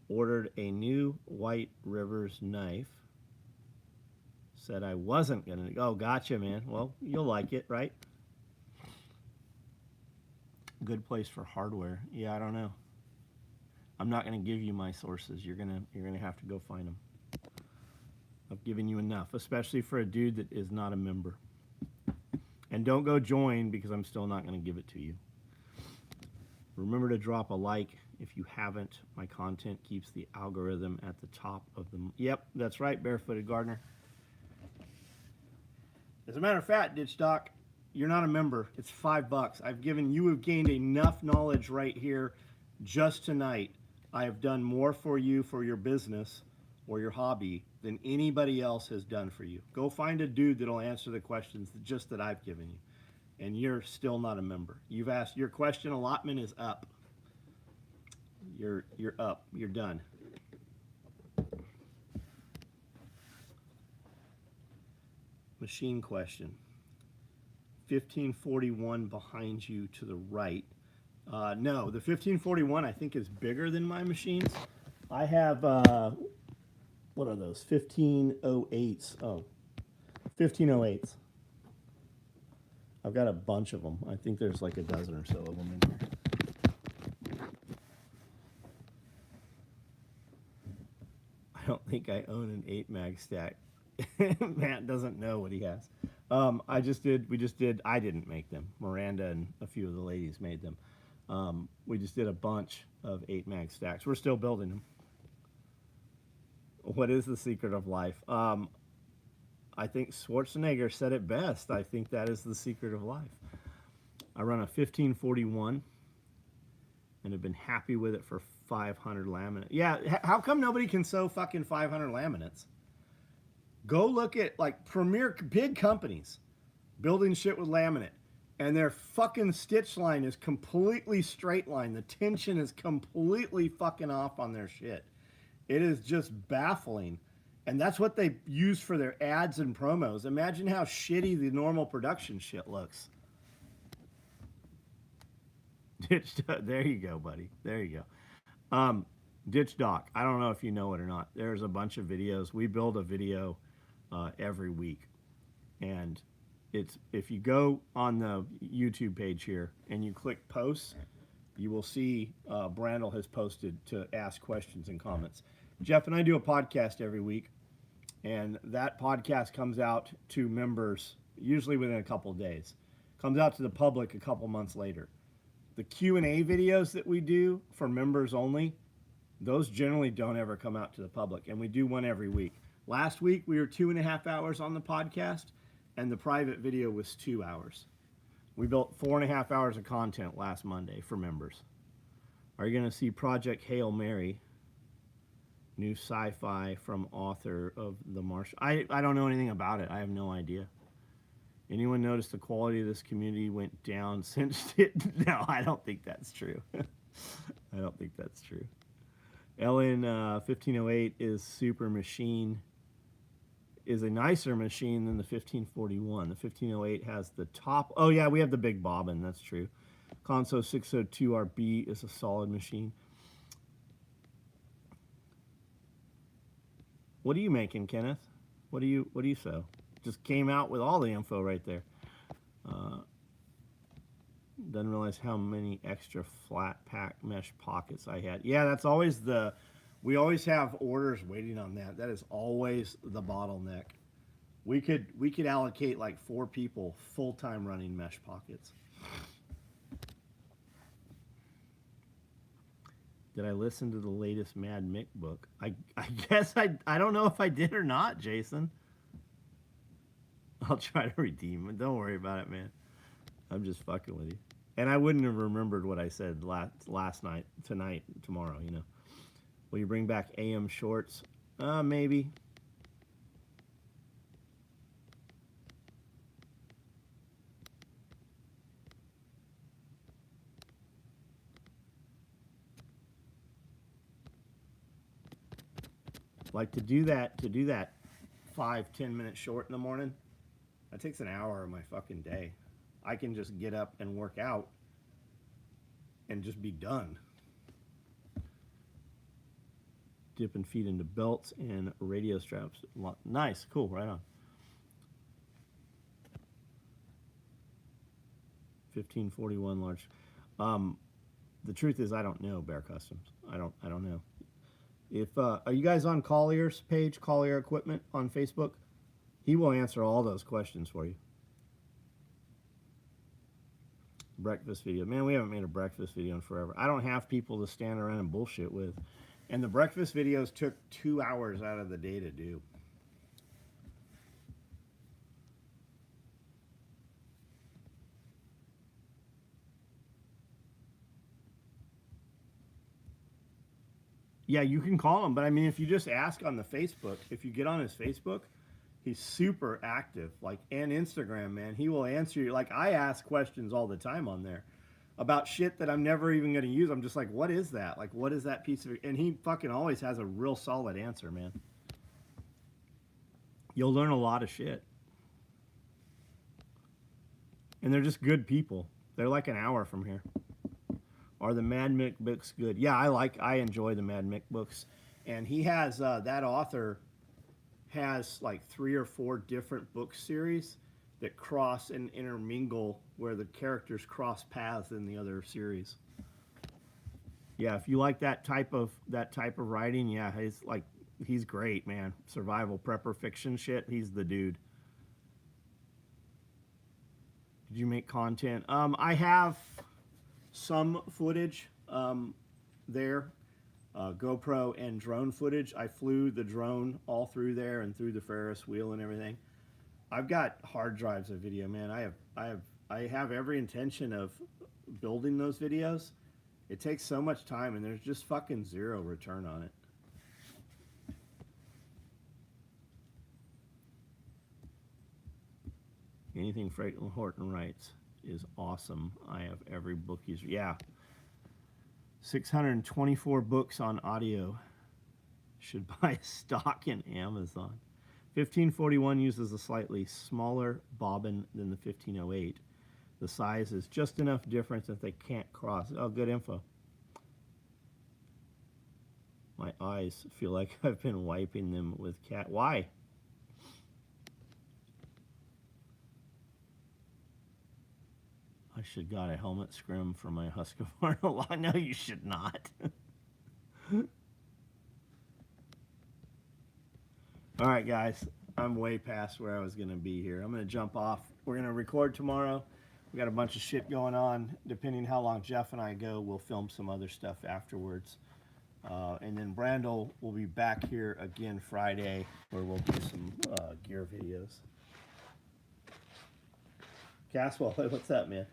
Ordered a new White Rivers knife. Said I wasn't gonna. Oh, gotcha, man. Well, you'll like it, right? Good place for hardware. Yeah, I don't know. I'm not gonna give you my sources. You're gonna have to go find them. I've given you enough, especially for a dude that is not a member. And don't go join because I'm still not going to give it to you. Remember to drop a like if you haven't. My content keeps the algorithm at the top of the... Yep, that's right, Barefooted Gardener. As a matter of fact, Ditch Doc, you're not a member. It's $5. You have gained enough knowledge right here just tonight. I have done more for you for your business or your hobby than anybody else has done for you. Go find a dude that'll answer the questions just that I've given you. And you're still not a member. You've asked, your question allotment is up. You're up. You're done. Machine question. 1541 behind you to the right. No, the 1541 I think is bigger than my machines. I have, what are those? 1508s. Oh, 1508s. I've got a bunch of them. I think there's like a dozen or so of them in here. I don't think I own an 8 mag stack. Matt doesn't know what he has. I didn't make them. Miranda and a few of the ladies made them. We just did a bunch of 8 mag stacks. We're still building them. What is the secret of life? I think Schwarzenegger said it best. I think that is the secret of life. I run a 1541 and have been happy with it for 500 laminate. Yeah, how come nobody can sew fucking 500 laminates? Go look at like premier big companies building shit with laminate, and their fucking stitch line is completely straight line. The tension is completely fucking off on their shit. It is just baffling. And that's what they use for their ads and promos. Imagine how shitty the normal production shit looks. There you go, buddy. There you go. Ditch Doc. I don't know if you know it or not. There's a bunch of videos. We build a video every week. And if you go on the YouTube page here and you click posts, you will see Brandel has posted to ask questions and comments. Jeff and I do a podcast every week. And that podcast comes out to members usually within a couple of days. Comes out to the public a couple months later. The Q&A videos that we do for members only, those generally don't ever come out to the public. And we do one every week. Last week, we were 2.5 hours on the podcast, and the private video was 2 hours. We built 4.5 hours of content last Monday for members. Are you going to see Project Hail Mary? New sci-fi from author of The Martian. I don't know anything about it. I have no idea. Anyone notice the quality of this community went down since it? No, I don't think that's true. I don't think that's true. Ellen 1508 is super machine. Is a nicer machine than the 1541. The 1508 has the top. Oh yeah, we have the big bobbin. That's true. Conso 602RB is a solid machine. What are you making, Kenneth? What do you sew? Just came out with all the info right there. Doesn't realize how many extra flat pack mesh pockets I had. Yeah, that's always we always have orders waiting on that. That is always the bottleneck. We could allocate like 4 people full-time running mesh pockets. Did I listen to the latest Mad Mick book? I guess I don't know if I did or not, Jason. I'll try to redeem it. Don't worry about it, man. I'm just fucking with you. And I wouldn't have remembered what I said last night, tonight, tomorrow, you know. Will you bring back AM shorts? Maybe. Like to do that 5-10 minute short in the morning, that takes an hour of my fucking day. I can just get up and work out and just be done. Dipping feet into belts and radio straps. Nice, cool, right on. 1541 large. The truth is I don't know Bear Customs. I don't know. If are you guys on Collier's page, Collier Equipment on Facebook? He will answer all those questions for you. Breakfast video. Man, we haven't made a breakfast video in forever. I don't have people to stand around and bullshit with. And the breakfast videos took 2 hours out of the day to do. Yeah, you can call him, but I mean, if you just ask on the Facebook, if you get on his Facebook, he's super active, like, and Instagram, man. He will answer you. Like, I ask questions all the time on there about shit that I'm never even going to use. I'm just like, what is that? Like, what is that piece of, and he fucking always has a real solid answer, man. You'll learn a lot of shit. And they're just good people. They're like an hour from here. Are the Mad Mick books good? Yeah, I enjoy the Mad Mick books. And he has, that author has like 3 or 4 different book series that cross and intermingle where the characters cross paths in the other series. Yeah, if you like that type of writing, yeah, he's great, man. Survival prepper fiction shit, he's the dude. Did you make content? I have some footage there, GoPro and drone footage. I flew the drone all through there and through the Ferris wheel and everything. I've got hard drives of video, man. I have every intention of building those videos. It takes so much time and there's just fucking zero return on it. Anything Franklin Horton writes is awesome. I have every book he's, yeah. 624 books on audio. Should buy stock in Amazon. 1541 uses a slightly smaller bobbin than the 1508. The size is just enough difference that they can't cross. Oh, good info. My eyes feel like I've been wiping them with cat. Why? I should got a helmet scrim for my Husqvarna lawn. No, you should not. All right, guys. I'm way past where I was going to be here. I'm going to jump off. We're going to record tomorrow. We got a bunch of shit going on. Depending how long Jeff and I go, we'll film some other stuff afterwards. And then Brandel will be back here again Friday, where we'll do some gear videos. Caswell, what's up, man?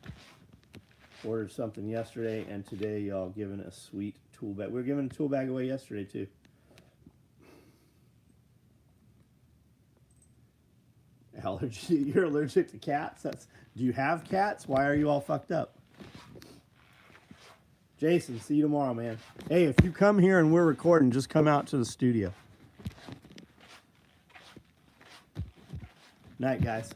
Ordered something yesterday, and today y'all giving a sweet tool bag. We were giving a tool bag away yesterday, too. Allergy? You're allergic to cats? Do you have cats? Why are you all fucked up? Jason, see you tomorrow, man. Hey, if you come here and we're recording, just come out to the studio. Night, guys.